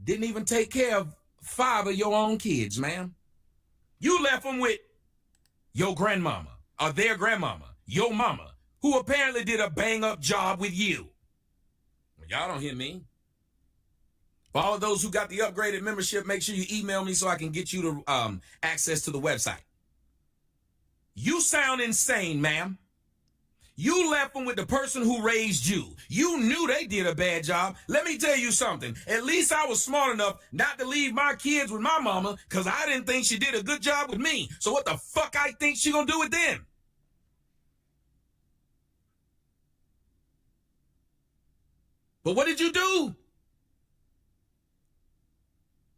didn't even take care of 5 of your own kids, ma'am. You left them with your grandmama or their grandmama. your mama, who apparently did a bang-up job with you. Y'all don't hear me. For all of those who got the upgraded membership, make sure you email me so I can get you to access to the website. You sound insane, ma'am. You left them with the person who raised you. You knew they did a bad job. Let me tell you something. At least I was smart enough not to leave my kids with my mama because I didn't think she did a good job with me. So what the fuck I think she gonna do with them? But what did you do?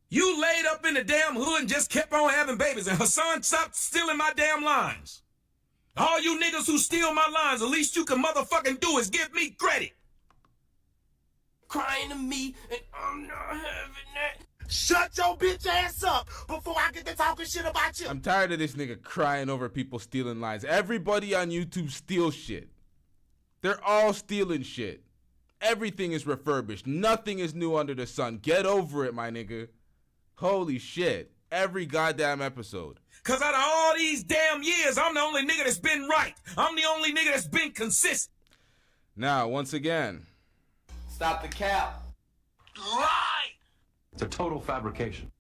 You laid up in the damn hood and just kept on having babies, and Hassan stopped stealing my damn lines. All you niggas who steal my lines, the least you can motherfucking do is give me credit. Crying to me, and I'm not having that. Shut your bitch ass up before I get to talking shit about you. I'm tired of this nigga crying over people stealing lines. Everybody on YouTube steals shit. They're all stealing shit. Everything is refurbished. Nothing is new under the sun. Get over it, my nigga. Holy shit. Every goddamn episode. Cause out of all these damn years, I'm the only nigga that's been right. I'm the only nigga that's been consistent. Now, once again. Stop the cap. Lie! It's a total fabrication.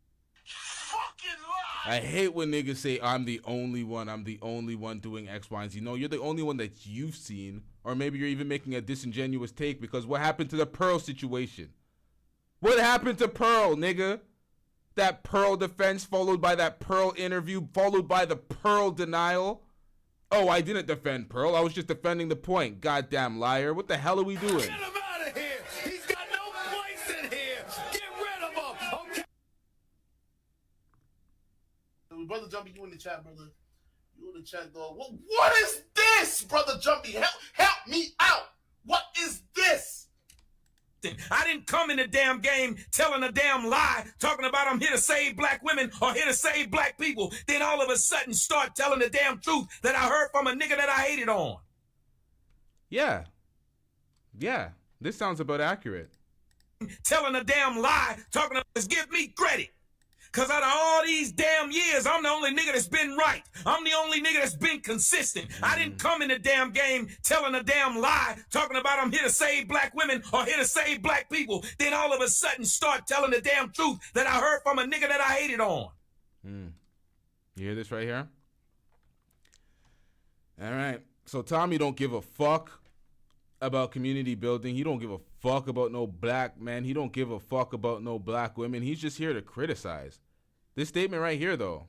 Fucking lie! I hate when niggas say, I'm the only one doing X, Y, and Z. No, you're the only one that you've seen. Or maybe you're even making a disingenuous take because what happened to the Pearl situation? What happened to Pearl, nigga? That Pearl defense followed by that Pearl interview followed by the Pearl denial. Oh, I didn't defend Pearl. I was just defending the point. Goddamn liar. What the hell are we doing? Get him out of here! He's got no place in here! Get rid of him! Okay? Brother Jumpy, you in the chat, brother. You in the chat, dog. What is this, Brother Jumpy? Help me out! What is this? I didn't come in the damn game telling a damn lie, talking about I'm here to save black women or here to save black people. Then all of a sudden start telling the damn truth that I heard from a nigga that I hated on. Yeah. Yeah. This sounds about accurate. Telling a damn lie, talking about give me credit. Cause out of all these damn years, I'm the only nigga that's been right. I'm the only nigga that's been consistent. I didn't come in the damn game telling a damn lie, talking about I'm here to save black women or here to save black people. Then all of a sudden start telling the damn truth that I heard from a nigga that I hated on. You hear this right here? All right. So Tommy don't give a fuck about community building. He don't give a fuck about no black men. He don't give a fuck about no black women. He's just here to criticize. This statement right here, though.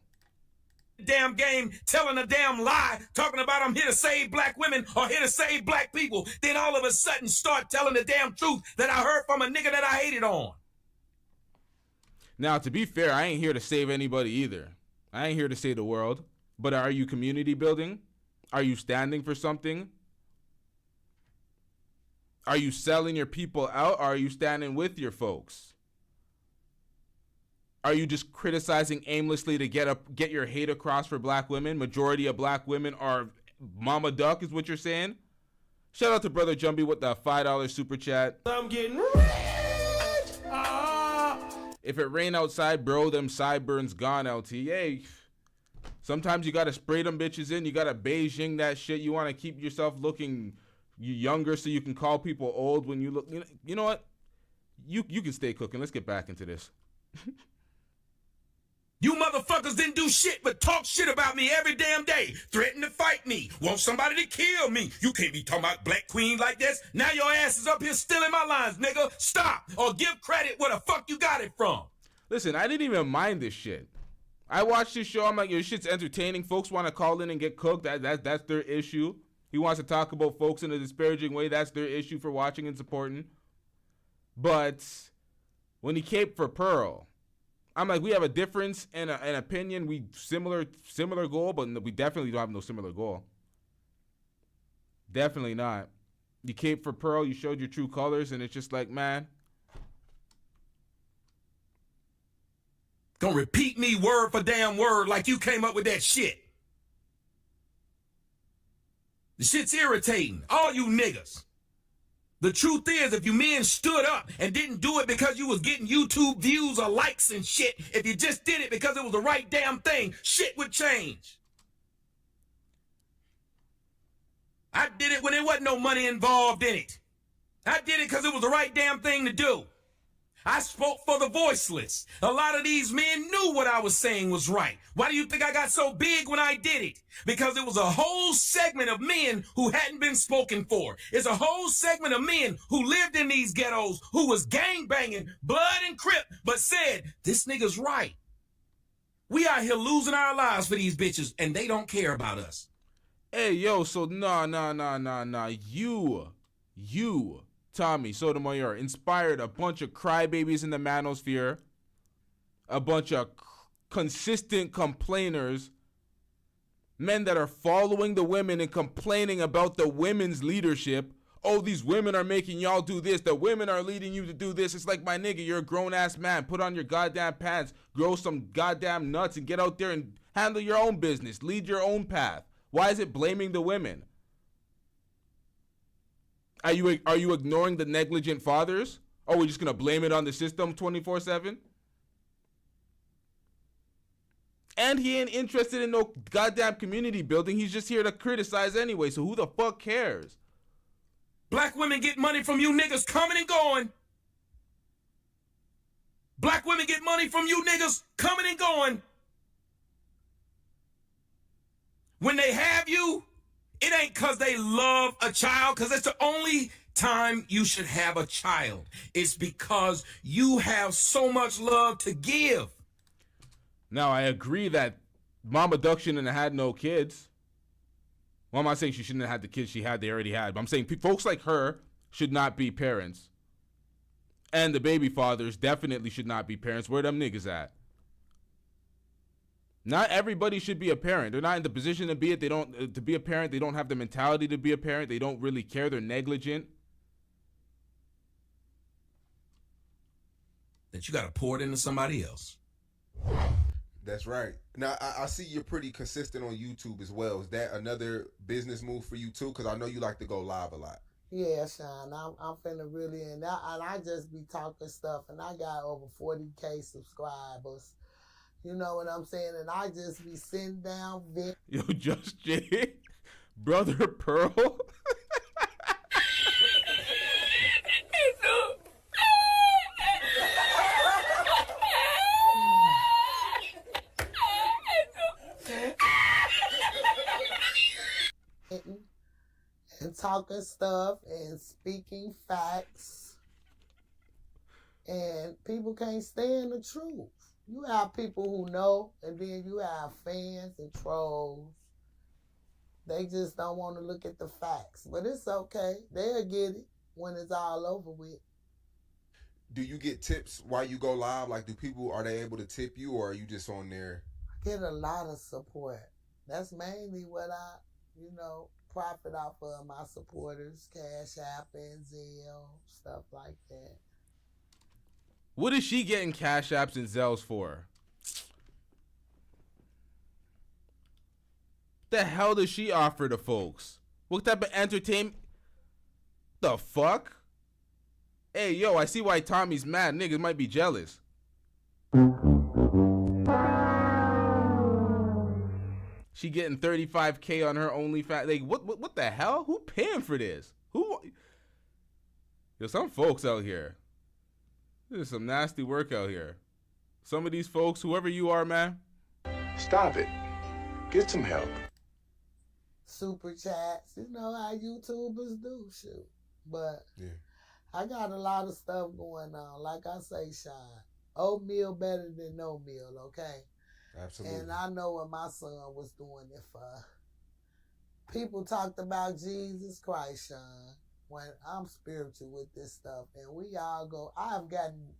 Damn game telling a damn lie, talking about I'm here to save black women or here to save black people. Then all of a sudden start telling the damn truth that I heard from a nigga that I hated on. Now, to be fair, I ain't here to save anybody either. I ain't here to save the world. But are you community building? Are you standing for something? Are you selling your people out, or are you standing with your folks? Are you just criticizing aimlessly to get your hate across for black women? Majority of black women are mama duck is what you're saying? Shout out to Brother Jumpy with the $5 super chat. I'm getting rich. If it rain outside, bro, them sideburns gone, LT. Sometimes you got to spray them bitches in. You got to Beijing that shit. You want to keep yourself looking younger so you can call people old when you look. You know what? You can stay cooking. Let's get back into this. You motherfuckers didn't do shit but talk shit about me every damn day. Threaten to fight me. Want somebody to kill me. You can't be talking about Black Queen like this. Now your ass is up here stealing my lines, nigga. Stop or give credit where the fuck you got it from. Listen, I didn't even mind this shit. I watched this show. I'm like, your shit's entertaining. Folks want to call in and get cooked. That's their issue. He wants to talk about folks in a disparaging way. That's their issue for watching and supporting. But when he caped for Pearl, I'm like, we have a difference in an opinion. We similar goal, but we definitely don't have no similar goal. Definitely not. You caped for Pearl. You showed your true colors, and it's just like, man. Gonna repeat me word for damn word like you came up with that shit. The shit's irritating. All you niggas. The truth is, if you men stood up and didn't do it because you was getting YouTube views or likes and shit, if you just did it because it was the right damn thing, shit would change. I did it when there wasn't no money involved in it. I did it because it was the right damn thing to do. I spoke for the voiceless. A lot of these men knew what I was saying was right. Why do you think I got so big when I did it? Because it was a whole segment of men who hadn't been spoken for. It's a whole segment of men who lived in these ghettos, who was gangbanging, blood and crip, but said, this nigga's right. We out here losing our lives for these bitches, and they don't care about us. Hey, yo, so nah. You, Tommy Sotomayor, inspired a bunch of crybabies in the manosphere, a bunch of consistent complainers, men that are following the women and complaining about the women's leadership. Oh, these women are making y'all do this. The women are leading you to do this. It's like, my nigga, you're a grown-ass man. Put on your goddamn pants, grow some goddamn nuts, and get out there and handle your own business. Lead your own path. Why is it blaming the women? Are you ignoring the negligent fathers? Or are we just going to blame it on the system 24/7? And he ain't interested in no goddamn community building. He's just here to criticize anyway, so who the fuck cares? Black women get money from you niggas coming and going. Black women get money from you niggas coming and going. When they have you, it ain't because they love a child, because that's the only time you should have a child. It's because you have so much love to give. Now, I agree that Mama Duck shouldn't have had no kids. Well, I'm not saying she shouldn't have had the kids they already had. But I'm saying folks like her should not be parents. And the baby fathers definitely should not be parents. Where them niggas at? Not everybody should be a parent. They're not in the position to be it. They don't to be a parent. They don't have the mentality to be a parent. They don't really care. They're negligent. That you got to pour it into somebody else. That's right. Now, I see you're pretty consistent on YouTube as well. Is that another business move for you too? Because I know you like to go live a lot. Yeah, Sean, I'm finna really, and I just be talking stuff, and I got over 40K subscribers. You know what I'm saying? And I just be sitting down. Yo, Just Jay, Brother Pearl. And talking stuff and speaking facts. And people can't stand the truth. You have people who know, and then you have fans and trolls. They just don't want to look at the facts. But it's okay. They'll get it when it's all over with. Do you get tips while you go live? Like, are they able to tip you, or are you just on there? I get a lot of support. That's mainly what I, profit off of my supporters, Cash App and Zelle, stuff like that. What is she getting Cash Apps and Zells for? The hell does she offer to folks? What type of entertainment? The fuck? Hey, yo, I see why Tommy's mad. Niggas might be jealous. She getting 35K on her OnlyFans. Like, what the hell? Who paying for this? There's some folks out here. There's some nasty work out here. Some of these folks, whoever you are, man. Stop it. Get some help. Super chats, you know how YouTubers do, shoot. But yeah. I got a lot of stuff going on. Like I say, Sean, oatmeal better than no meal, okay? Absolutely. And I know what my son was doing if people talked about Jesus Christ, Sean, when I'm spiritual with this stuff, and we all go, I've gotten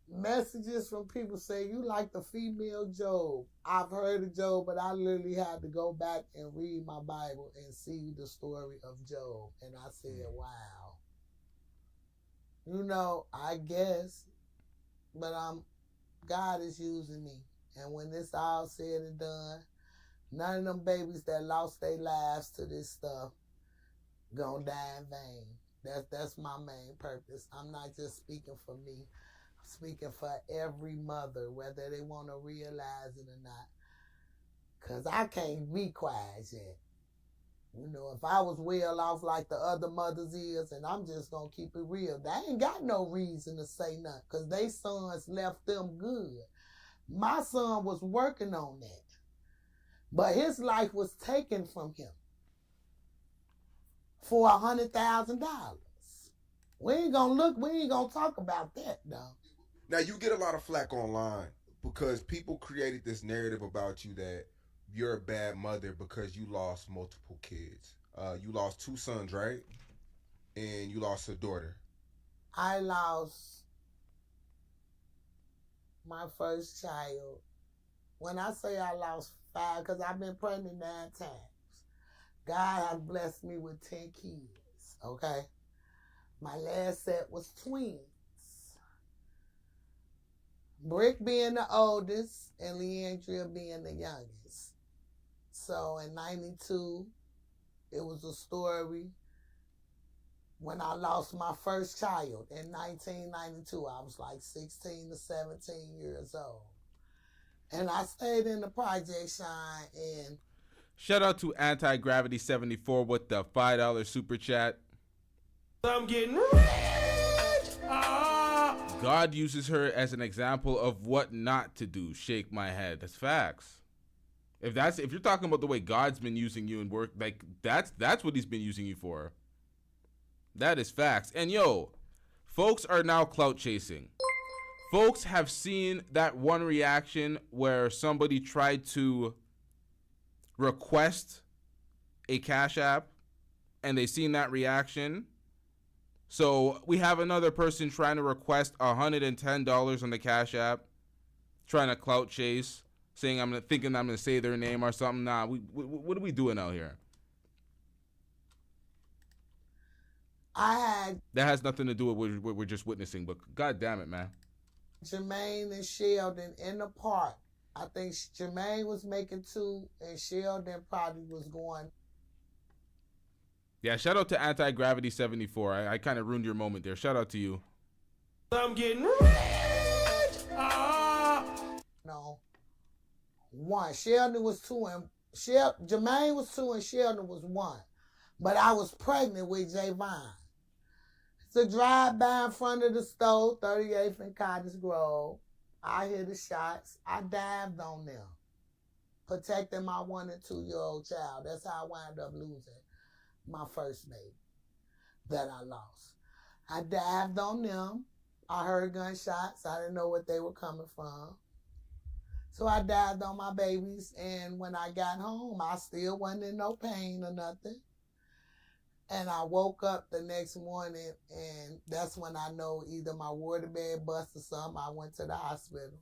messages from people saying, you like the female Job. I've heard of Job, but I literally had to go back and read my Bible and see the story of Job. And I said, wow. I guess, but God is using me. And when this all said and done, none of them babies that lost their lives to this stuff gonna die in vain. That's my main purpose. I'm not just speaking for me. I'm speaking for every mother, whether they want to realize it or not. Because I can't be quiet yet. You know, if I was well off like the other mothers is, and I'm just going to keep it real, they ain't got no reason to say nothing because they sons left them good. My son was working on that, but his life was taken from him for $100,000. We ain't gonna talk about that, though. Now, you get a lot of flack online because people created this narrative about you that you're a bad mother because you lost multiple kids. You lost 2 sons, right? And you lost a daughter. I lost my first child. When I say I lost 5, because I've been pregnant 9 times. God has blessed me with 10 kids, okay? My last set was twins. Brick being the oldest and Leandria being the youngest. So in 92, it was a story when I lost my first child in 1992. I was like 16 to 17 years old. And I stayed in the project, Shine, and... Shout out to Anti-Gravity 74 with the $5 super chat. I'm getting rich. God uses her as an example of what not to do. Shake my head. That's facts. If you're talking about the way God's been using you in work, like that's what he's been using you for. That is facts. And yo, folks are now clout chasing. Folks have seen that one reaction where somebody tried to request a Cash App and they seen that reaction. So we have another person trying to request $110 on the Cash App, trying to clout chase, saying thinking I'm gonna say their name or something. Nah, what are we doing out here? That has nothing to do with what we're just witnessing. But God damn it, man. Jermaine and Sheldon in the park. I think Jermaine was making 2 and Sheldon probably was going. Yeah, shout out to Anti-Gravity 74. I kind of ruined your moment there. Shout out to you. I'm getting rich. No. 1. Sheldon was 2 and Jermaine was 2 and Sheldon was 1. But I was pregnant with Javon. It's a drive by in front of the store, 38th and Cottage Grove. I hear the shots. I dived on them, protecting my 1 and 2-year-old child. That's how I wound up losing my first baby that I lost. I dived on them. I heard gunshots. I didn't know what they were coming from. So I dived on my babies, and when I got home, I still wasn't in no pain or nothing. And I woke up the next morning, and that's when I know either my waterbed bust or something. I went to the hospital.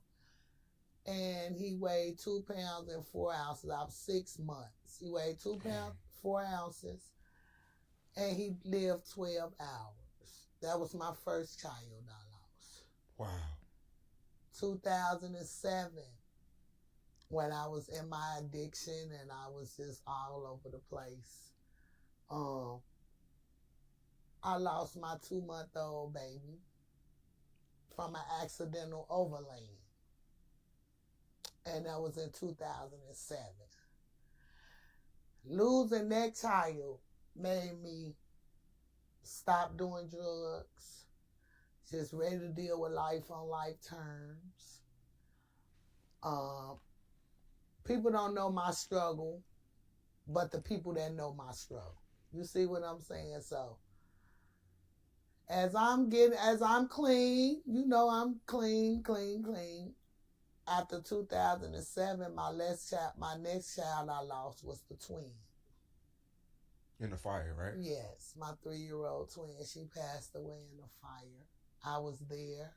And he weighed 2 pounds and 4 ounces. I was 6 months. He weighed 2 pounds, 4 ounces, and he lived 12 hours. That was my first child I lost. Wow. 2007, when I was in my addiction and I was just all over the place. I lost my 2-month-old baby from an accidental overland. And that was in 2007. Losing that child made me stop doing drugs, just ready to deal with life on life terms. People don't know my struggle, but the people that know my struggle. You see what I'm saying? So, as I'm clean, you know I'm clean. After 2007, my next child I lost was the twin. In the fire, right? Yes, my 3-year-old twin. She passed away in the fire. I was there.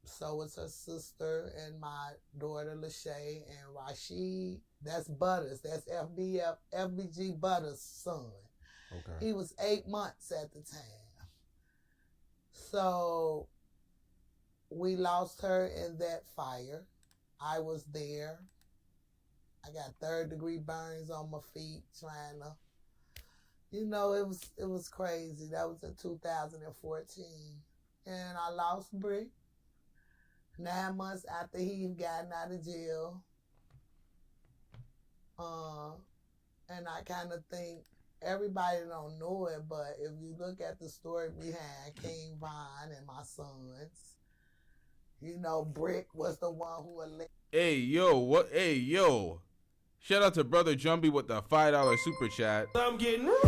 So was her sister and my daughter Lachey and Rashid. That's Butters. That's FBG Butters' son. Okay. He was 8 months at the time. So we lost her in that fire. I was there. I got 3rd-degree burns on my feet trying to, it was crazy. That was in 2014. And I lost Brick 9 months after he'd gotten out of jail. and I kind of think everybody don't know it, but if you look at the story behind King Von and my sons, you know, Brick was the one who elected. Hey, yo, what? Hey, yo. Shout out to Brother Jumpy with the $5 super chat. I'm getting rich.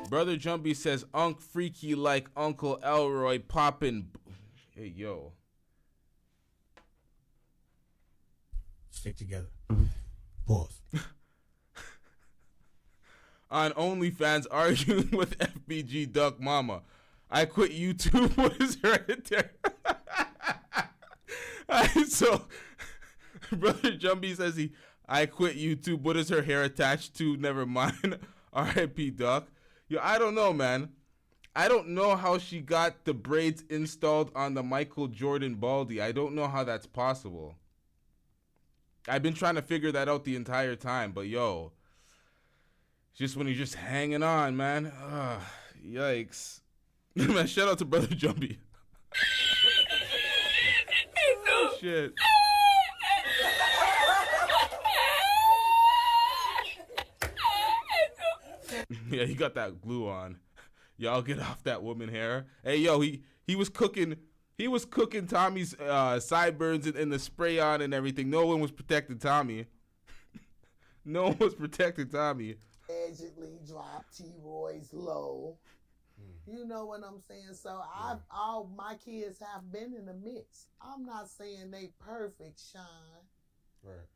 Brother Jumpy says, Unc freaky like Uncle Elroy poppin'. Hey, yo. Stick together. Pause. On OnlyFans arguing with FBG Duck Mama. I quit YouTube. What is hereditary? So, Brother Jumpy says I quit YouTube. What is her hair attached to? Never mind. R.I.P. Duck. Yo, I don't know, man. I don't know how she got the braids installed on the Michael Jordan Baldy. I don't know how that's possible. I've been trying to figure that out the entire time, but yo, just when you're just hanging on, man. Yikes. Man, shout out to Brother Jumpy. Oh, shit. Yeah, he got that glue on. Y'all get off that woman hair. Hey, yo, he was cooking Tommy's sideburns in the spray on and everything. No one was protecting Tommy. No one was protecting Tommy. Allegedly dropped T-Roy's low. You know what I'm saying? So all my kids have been in the mix. I'm not saying they perfect, Sean. Right.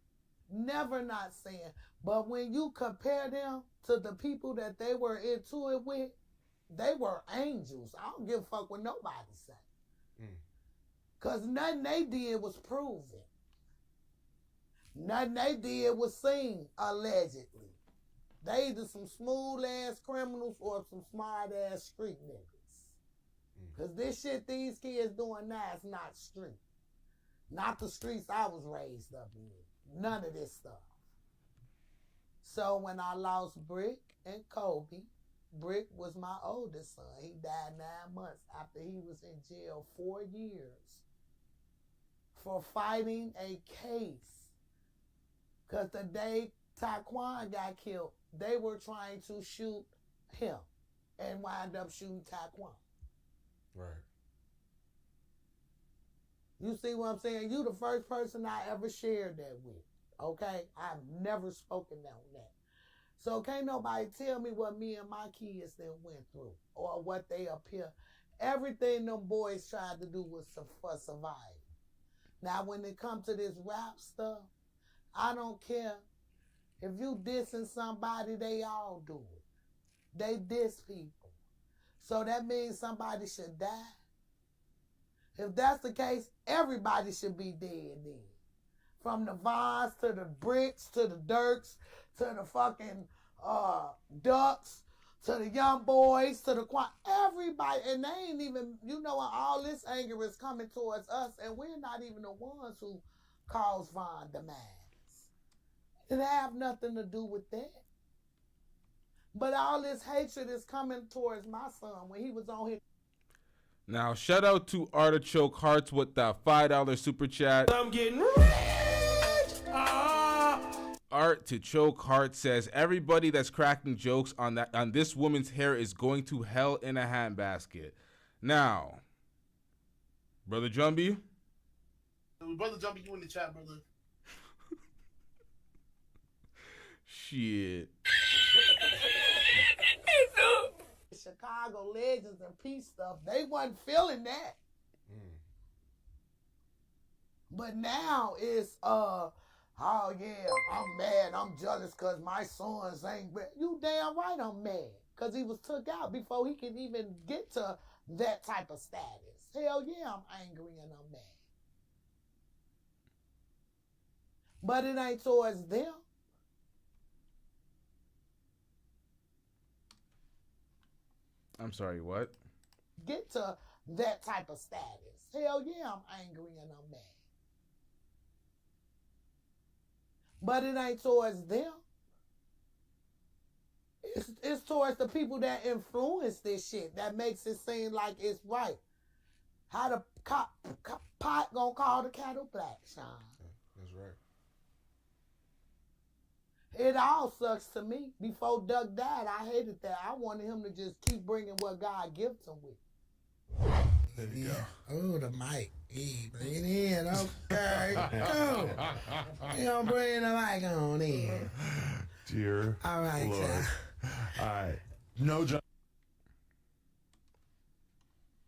Never not saying. But when you compare them to the people that they were into it with, they were angels. I don't give a fuck what nobody say. Because nothing they did was proven. Nothing they did was seen, allegedly. They either some smooth-ass criminals or some smart-ass street niggas. Because this shit these kids doing now is not street. Not the streets I was raised up in. None of this stuff. So when I lost Brick and Kobe, Brick was my oldest son. He died 9 months after he was in jail 4 years for fighting a case. Because the day Taekwon got killed, they were trying to shoot him and wind up shooting Taekwon. Right. You see what I'm saying? You the first person I ever shared that with. Okay? I've never spoken on that. So can't nobody tell me what me and my kids then went through or what they appear. Everything them boys tried to do was for survival. Now when it comes to this rap stuff, I don't care. If you dissing somebody, they all do it. They diss people. So that means somebody should die. If that's the case, everybody should be dead then. From the Vons to the Bricks to the Dirks to the fucking Ducks to the Young Boys to the everybody. And they ain't even, you know, all this anger is coming towards us and we're not even the ones who caused Von demise. It have nothing to do with that. But all this hatred is coming towards my son when he was on here. Now, shout out to Artichoke Hearts with the $5 super chat. I'm getting rich. Art to Choke Heart says everybody that's cracking jokes on this woman's hair is going to hell in a handbasket. Now, Brother Jumpy. Brother Jumpy, you in the chat, brother. Shit. Chicago legends and peace stuff, they wasn't feeling that. But now it's oh yeah, I'm mad, I'm jealous because my sons ain't bad. You damn right I'm mad. Because he was took out before he could even get to that type of status. Hell yeah, I'm angry and I'm mad. But it ain't towards them. I'm sorry, what? Get to that type of status. Hell yeah, I'm angry and I'm mad. But it ain't towards them. It's towards the people that influence this shit that makes it seem like it's right. How the pot gonna call the cattle black, Sean? That's right. It all sucks to me. Before Duck died, I hated that. I wanted him to just keep bringing what God gives him with. There you go. Oh, the mic. He bring it in. Okay. Go. You don't bring the mic on in. Dear All right, Lord. sir. All right. No jump.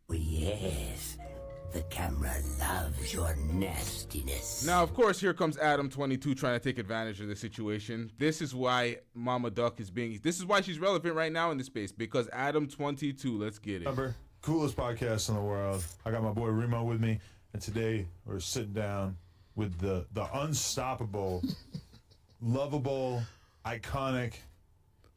Yes, the camera loves your nastiness. Now, of course, here comes Adam 22 trying to take advantage of the situation. This is why Mama Duck is being. This is why she's relevant right now in this space, because Adam 22. Let's get it. Number coolest podcast in the world. I got my boy Remo with me, and today we're sitting down with the unstoppable, lovable, iconic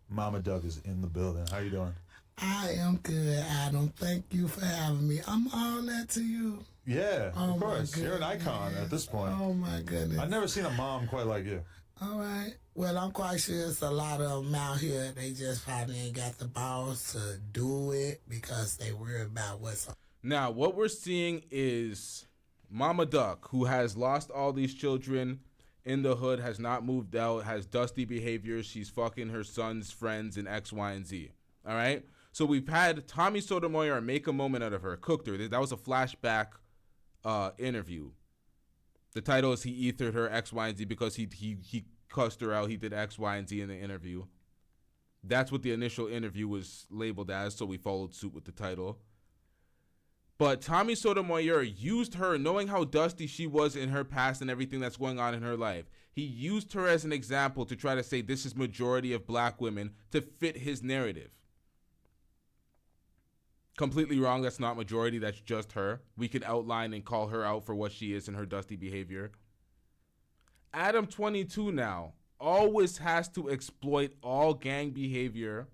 Mama Duck is in the building. How you doing? I am good, Adam. Thank you for having me. I'm all that to you. Yeah, Oh, of my course. You're an icon at this point. Oh, my goodness. I've never seen a mom quite like you. All right. Well, I'm quite sure it's a lot of them out here. They just probably ain't got the balls to do it because they worry about what's. Now, what we're seeing is Mama Duck, who has lost all these children in the hood, has not moved out, has dusty behavior. She's fucking her son's friends and X, Y, and Z. All right? So we've had Tommy Sotomayor make a moment out of her, cooked her. That was a flashback interview. The title is he ethered her X, Y, and Z because he cussed her out. He did X, Y, and Z in the interview. That's what the initial interview was labeled as, so we followed suit with the title. But Tommy Sotomayor used her, knowing how dusty she was in her past and everything that's going on in her life. He used her as an example to try to say this is majority of black women to fit his narrative. Completely wrong. That's not majority. That's just her. We could outline and call her out for what she is and her dusty behavior. Adam 22 now always has to exploit all gang behavior,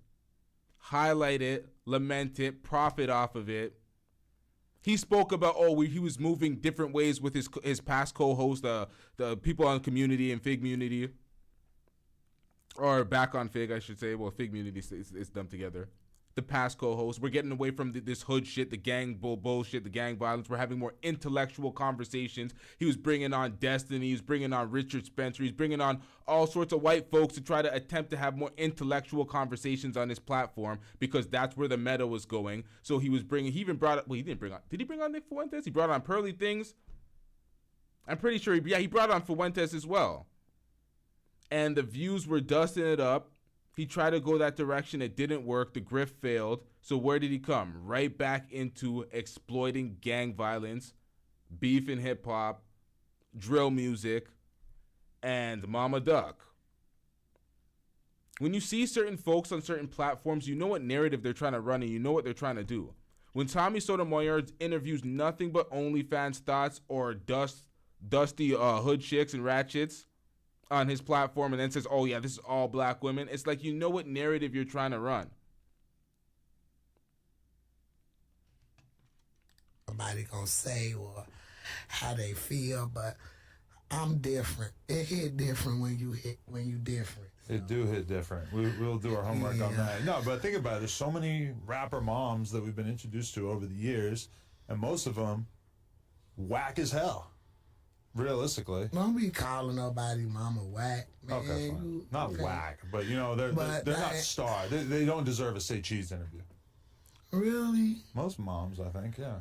highlight it, lament it, profit off of it. He spoke about, he was moving different ways with his past co-host, the people on Community and Fig Community. Or back on Fig, I should say. Well, Fig Community is them together. The past co-host. We're getting away from this hood shit, the gang bullshit, the gang violence. We're having more intellectual conversations. He was bringing on Destiny. He was bringing on Richard Spencer. He's bringing on all sorts of white folks to try to attempt to have more intellectual conversations on his platform because that's where the meta was going. So he even brought up, did he bring on Nick Fuentes? He brought on Pearly Things. I'm pretty sure he brought on Fuentes as well. And the views were dusting it up. He tried to go that direction. It didn't work. The grift failed. So where did he come? Right back into exploiting gang violence, beef and hip hop, drill music, and Mama Duck. When you see certain folks on certain platforms, you know what narrative they're trying to run and you know what they're trying to do. When Tommy Sotomayor interviews nothing but OnlyFans thoughts or dusty hood chicks and ratchets on his platform and then says, oh yeah, this is all black women. It's like, you know what narrative you're trying to run. Somebody gonna say or how they feel, but I'm different. It hit different when you different. It do hit different. We'll do our homework on that. No, but think about it. There's so many rapper moms that we've been introduced to over the years, and most of them whack as hell. Realistically, don't be calling nobody mama whack, man. Okay, fine. Not whack, but you know they're not star. They don't deserve a Say Cheese interview. Really? Most moms, I think, yeah.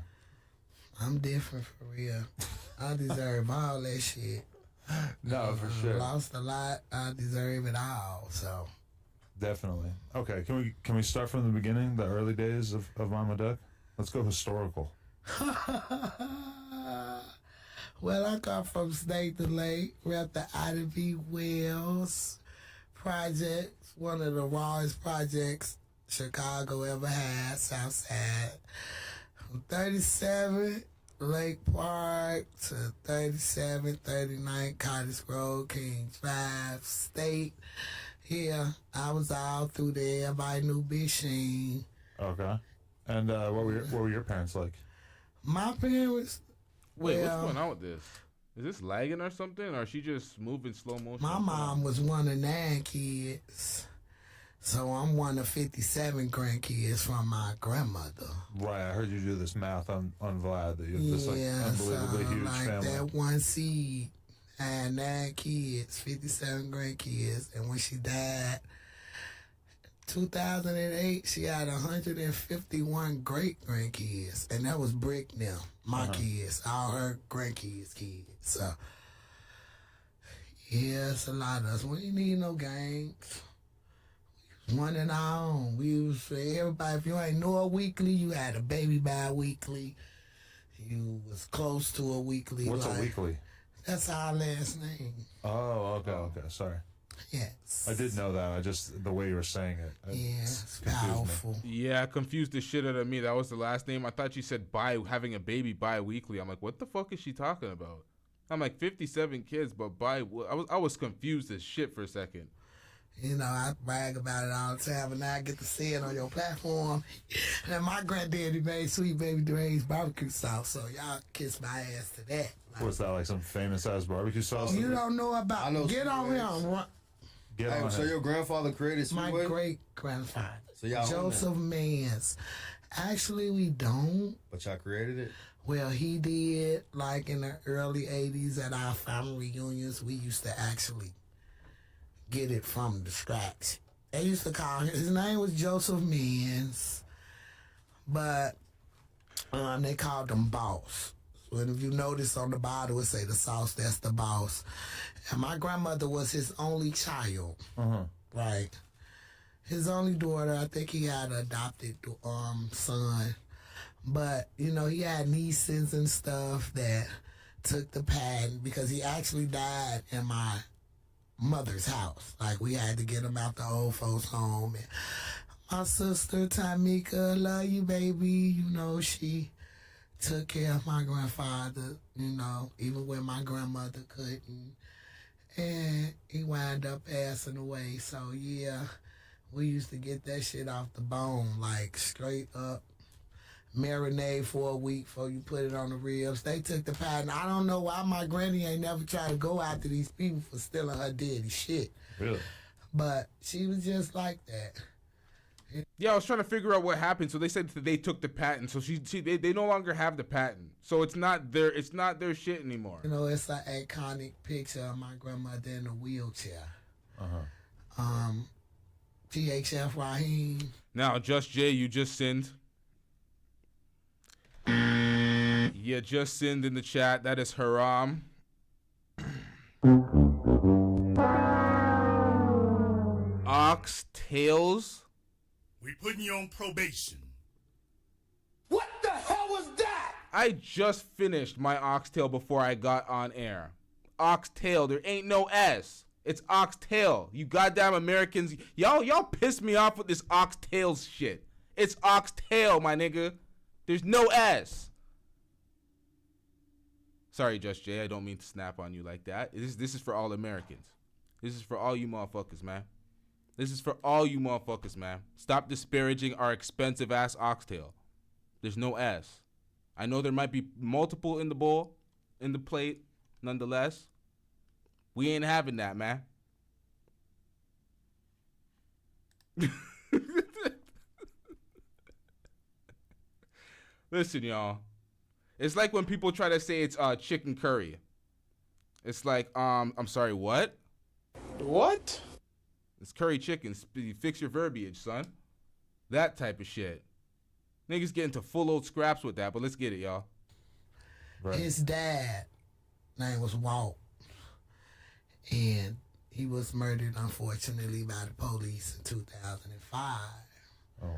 I'm different for real. I deserve all that shit. No, for sure. Lost a lot. I deserve it all. So definitely. Okay, can we start from the beginning, the early days of Mama Duck? Let's go historical. Well, I come from State to Lake, rep the Ivy Wells project, one of the rawest projects Chicago ever had, Southside. From 37 Lake Park to 37, 39 Cottage Road, Kings Drive, State. Here, I was all through there. Everybody knew Big Sheen. Okay. And what were your parents like? My parents... Wait, what's going on with this? Is this lagging or something? Or is she just moving slow motion? My mom was one of 9 kids. So I'm one of 57 grandkids from my grandmother. Right, I heard you do this math on Vlad that you have this unbelievably huge like family. That one seed and 9 kids, 57 grandkids. And when she died, 2008, she had 151 great-grandkids. And that was Brick now, my kids, all her grandkids' kids. So, yeah, it's a lot of us. We didn't need no gangs. One in our own. We was for everybody. If you ain't know a weekly, you had a baby by a weekly. You was close to a weekly. What's a weekly? That's our last name. Oh, okay. Sorry. Yes. I did know that. I just, the way you were saying it. It's confused me. powerful. Yeah, confused the shit out of me. That was the last name. I thought you said having a baby bi-weekly. I'm like, what the fuck is she talking about? I'm like 57 kids, but I was confused as shit for a second. You know, I brag about it all the time, and now I get to see it on your platform. And my granddaddy made Sweet Baby Dre's barbecue sauce, so y'all kiss my ass to that. What's that, like some famous ass barbecue sauce? You don't know about. I know Get on Sweet here. Ways. Get Hey, on so it. your grandfather created Sweet My Ways? great-grandfather, So y'all own Joseph Mans. Actually, we don't. But y'all created it? Well, he did, like in the early 80s at our family reunions, we used to actually get it from the scratch. They used to call him, his name was Joseph Mans, but they called him Boss. So if you notice on the bottle, it say the sauce, that's the boss. And my grandmother was his only child, right? His only daughter. I think he had an adopted son. But, you know, he had nieces and stuff that took the patent because he actually died in my mother's house. Like, we had to get him out the old folks' home. And my sister, Tamika, love you, baby. You know, she took care of my grandfather, you know, even when my grandmother couldn't. And he wound up passing away. So, yeah, we used to get that shit off the bone, like, straight up. Marinade for a week before you put it on the ribs. They took the patent. I don't know why my granny ain't never tried to go after these people for stealing her daddy shit. Really? But she was just like that. Yeah, I was trying to figure out what happened. So they said that they took the patent. So they no longer have the patent. So it's not their shit anymore. You know, it's an iconic picture of my grandmother in a wheelchair. THF Raheem. Now, Just Jay, you just sinned. Yeah, just sinned in the chat. That is haram. Oxtails. We putting you on probation. What the hell was that? I just finished my oxtail before I got on air. Oxtail, there ain't no S. It's oxtail. You goddamn Americans, y'all piss me off with this oxtails shit. It's oxtail, my nigga. There's no S. Sorry, Just Jay, I don't mean to snap on you like that. This is for all Americans. This is for all you motherfuckers, man. This is for all you motherfuckers, man. Stop disparaging our expensive ass oxtail. There's no S. I know there might be multiple in the bowl, in the plate, nonetheless. We ain't having that, man. Listen, y'all. It's like when people try to say it's chicken curry. It's like, I'm sorry, what? What? It's curry chicken. Fix your verbiage, son. That type of shit. Niggas get into full old scraps with that, but let's get it, y'all. Right. His dad name was Walt. And he was murdered, unfortunately, by the police in 2005. Oh, wow.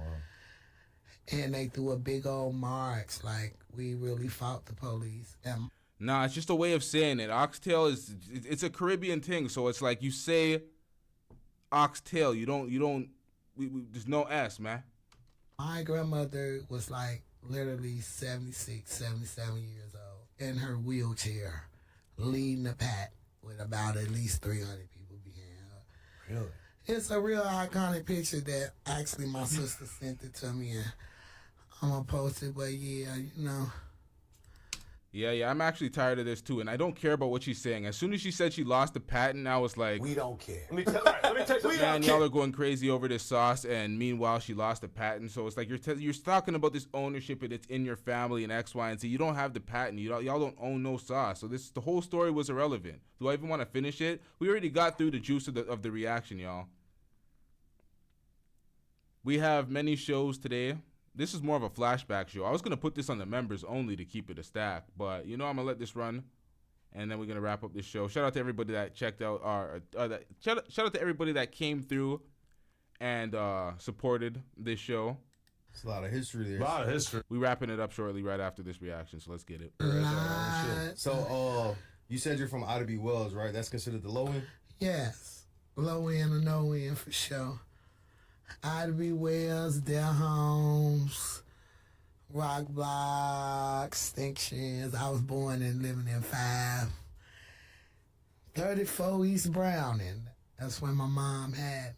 And they threw a big old march, like we really fought the police. And Nah, it's just a way of saying it. Oxtail it's a Caribbean thing, so it's like you say oxtail. There's no S, man. my grandmother was like literally 76, 77 years old in her wheelchair, leading the pack with about at least 300 people behind her. Really? It's a real iconic picture that actually my sister sent it to me, and I'm gonna post it. But yeah, you know. Yeah, I'm actually tired of this too, and I don't care about what she's saying. As soon as she said she lost the patent, I was like, We don't care. Let me tell you. man, y'all are going crazy over this sauce, and meanwhile she lost the patent. So it's like you're talking about this ownership, and it's in your family and X, Y, and Z. You don't have the patent. Y'all don't own no sauce. So the whole story was irrelevant. Do I even want to finish it? We already got through the juice of the reaction, y'all. We have many shows today. This is more of a flashback show. I was gonna put this on the members only to keep it a stack, but I'm gonna let this run, and then we're gonna wrap up this show. Shout out to everybody that checked out shout out to everybody that came through and supported this show. It's a lot of history there. A lot of history. We wrapping it up shortly right after this reaction, so let's get it. So, you said you're from Ida B. Wells, right? That's considered the low end? Yes. Low end or no end for sure. Ida B. Wells, their homes, Rock Block, Extinctions. I was born and living in 534 East Browning. That's when my mom had me.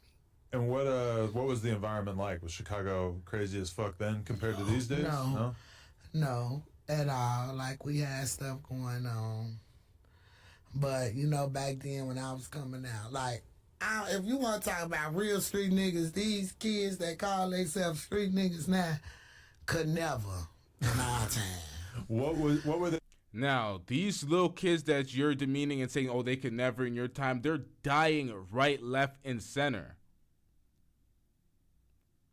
And what was the environment like? Was Chicago crazy as fuck then compared to these days? No, at all. Like, we had stuff going on. But, back then when I was coming out, like, if you want to talk about real street niggas, these kids that call themselves street niggas now could never in our time. What were they? Now, these little kids that you're demeaning and saying, oh, they could never in your time, they're dying right, left, and center.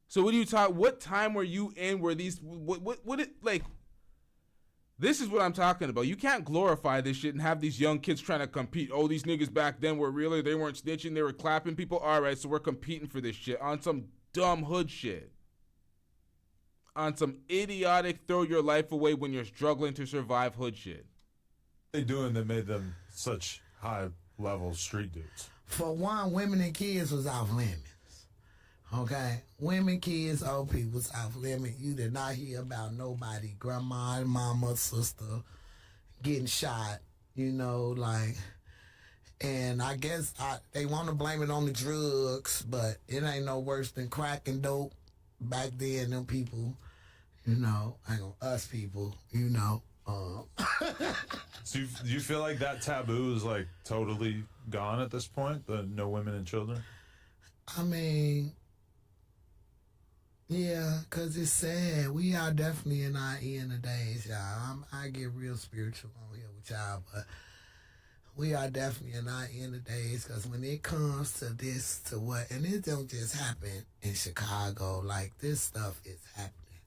So what time were you in where these, this is what I'm talking about. You can't glorify this shit and have these young kids trying to compete. Oh, these niggas back then were really, they weren't snitching, they were clapping people. All right, so we're competing for this shit on some dumb hood shit. On some idiotic throw your life away when you're struggling to survive hood shit. What they doing that made them such high level street dudes? For one, women and kids was off limits. Okay? Women, kids, old people was off limits. You did not hear about nobody, grandma, mama, sister, getting shot, and I guess they want to blame it on the drugs, but it ain't no worse than crack and dope. Back then, them people, us people, So do you feel like that taboo is like totally gone at this point? The no women and children? I mean, yeah, because it's sad. We are definitely in our end of days, y'all. I get real spiritual on here with y'all, but we are definitely in our end of days because when it comes to this, to what, and it don't just happen in Chicago, like this stuff is happening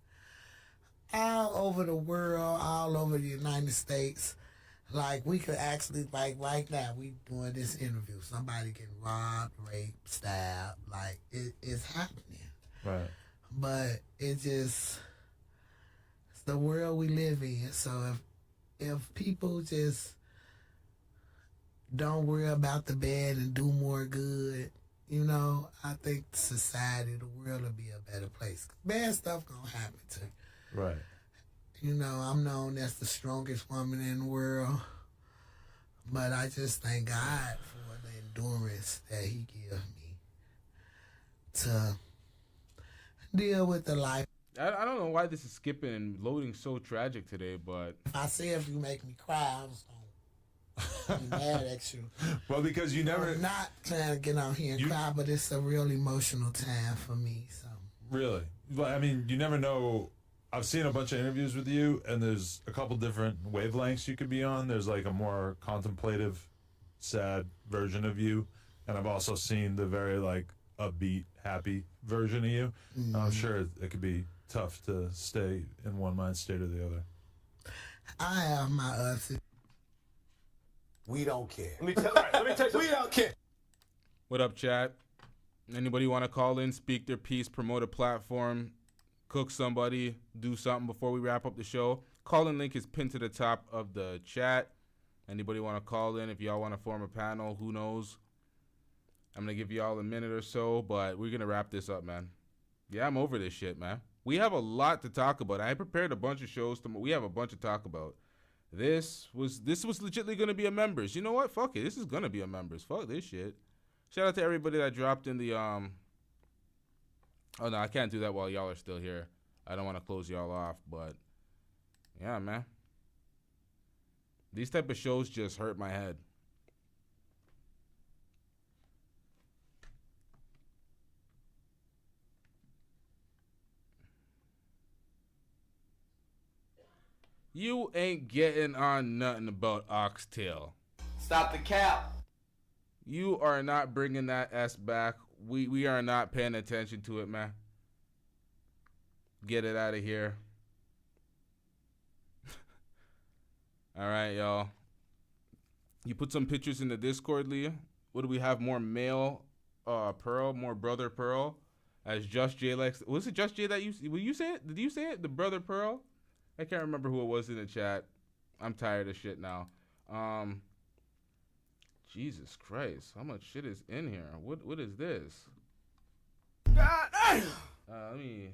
all over the world, all over the United States. Like, we could actually, like, right now, we doing this interview. Somebody getting robbed, raped, stabbed. Like, it's happening. Right. But it's the world we live in. So if people just don't worry about the bad and do more good, I think society, the world will be a better place. Bad stuff gonna happen to you. Right. I'm known as the strongest woman in the world, but I just thank God for the endurance that He gives me to deal with the life. I don't know why this is skipping and loading so tragic today, but I say if you make me cry, I was gonna be mad at you. Well, because you never... I'm not trying to get out here and cry, but it's a real emotional time for me. So Really? Well, I mean, you never know. I've seen a bunch of interviews with you, and there's a couple different wavelengths you could be on. There's like a more contemplative, sad version of you, and I've also seen the very like upbeat, happy version of you. I'm sure it could be tough to stay in one mind state or the other. I have my We don't care. Let me tell you. We don't care. What up, chat? Anybody want to call in, speak their piece, promote a platform, cook somebody, do something before we wrap up the show? Call-in link is pinned to the top of the chat. Anybody want to call in? If y'all want to form a panel, who knows? I'm going to give y'all a minute or so, but we're going to wrap this up, man. Yeah, I'm over this shit, man. We have a lot to talk about. I prepared a bunch of shows. We have a bunch to talk about. This was legitimately going to be a members. You know what? Fuck it. This is going to be a members. Fuck this shit. Shout out to everybody that dropped in the, oh no, I can't do that while y'all are still here. I don't want to close y'all off, but yeah, man. These type of shows just hurt my head. You ain't getting on nothing about Oxtail. Stop the cap. You are not bringing that S back. We are not paying attention to it, man. Get it out of here. All right, y'all. You put some pictures in the Discord, Leah. What do we have? More male Pearl, more brother Pearl. As Just J likes. Was it Just J that will you say it? Did you say it? The brother Pearl? I can't remember who it was in the chat. I'm tired of shit now. Jesus Christ. How much shit is in here? What is this? God damn. Let me.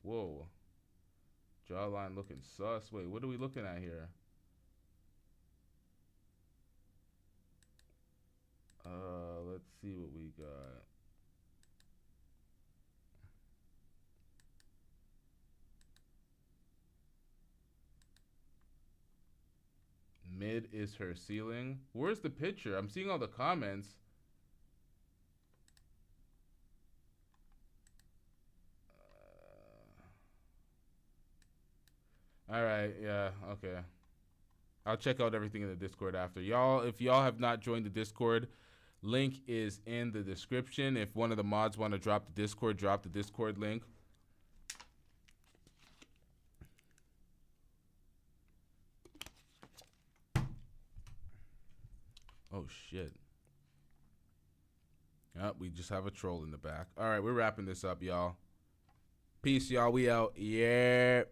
Whoa. Jawline looking sus. Wait, what are we looking at here? Let's see what we got. Mid is her ceiling. Where's the picture? I'm seeing all the comments. All right, yeah, okay. I'll check out everything in the Discord after. Y'all, if y'all have not joined the Discord, link is in the description. If one of the mods want to drop the Discord link. Oh, shit. Yep, we just have a troll in the back. All right, we're wrapping this up, y'all. Peace, y'all. We out. Yeah.